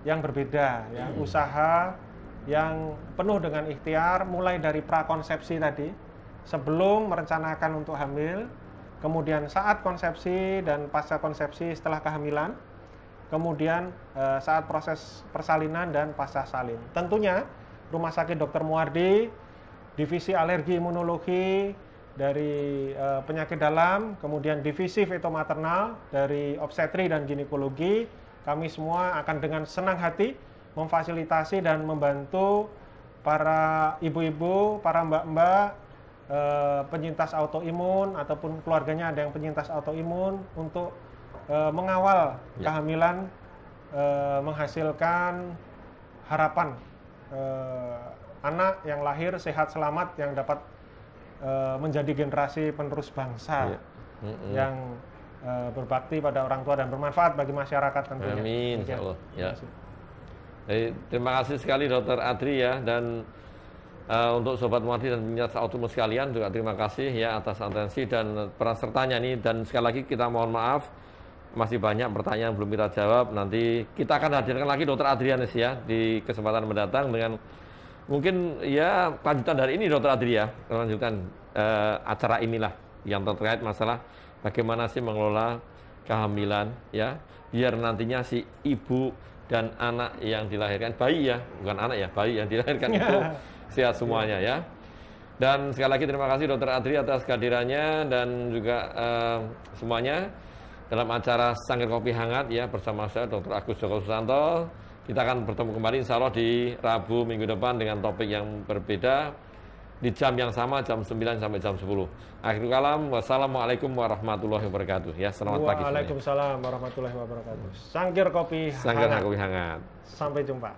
yang berbeda ya, usaha yang penuh dengan ikhtiar, mulai dari prakonsepsi tadi, sebelum merencanakan untuk hamil, kemudian saat konsepsi dan pasca konsepsi setelah kehamilan, kemudian saat proses persalinan dan pasca salin. Tentunya Rumah Sakit Dr. Muardi, Divisi Alergi Imunologi dari penyakit dalam, kemudian Divisi Feto-maternal dari obstetri dan ginekologi, kami semua akan dengan senang hati memfasilitasi dan membantu para ibu-ibu, para mbak-mbak, penyintas autoimun ataupun keluarganya ada yang penyintas autoimun untuk mengawal kehamilan, menghasilkan harapan anak yang lahir sehat selamat yang dapat menjadi generasi penerus bangsa yang berbakti pada orang tua dan bermanfaat bagi masyarakat tentunya. Amin, insya Allah. Ya. Terima kasih sekali Dr. Adri ya, dan untuk Sobat Muardi dan penyintas autoimun sekalian juga terima kasih ya atas atensi dan peran sertanya nih. Dan sekali lagi kita mohon maaf, masih banyak pertanyaan yang belum kita jawab. Nanti kita akan hadirkan lagi Dr. Adrianus ya di kesempatan mendatang dengan mungkin ya lanjutan dari ini Dr. Adri ya, lanjutan acara inilah yang terkait masalah bagaimana sih mengelola kehamilan ya, biar nantinya si ibu dan anak yang dilahirkan, bayi ya, bukan anak ya, bayi yang dilahirkan itu sehat semuanya ya. Dan sekali lagi terima kasih Dr. Adri atas kehadirannya dan juga semuanya dalam acara Sangkir Kopi Hangat ya bersama saya Dr. Agus Joko Susanto. Kita akan bertemu kembali insya Allah di Rabu minggu depan dengan topik yang berbeda di jam yang sama, jam 9 sampai jam 10. Akhirul kalam, wassalamualaikum warahmatullahi wabarakatuh ya. Selamat pagi. Waalaikumsalam warahmatullahi wabarakatuh. Sangkir Kopi Hangat. Sangkir Kopi Hangat. Sampai jumpa.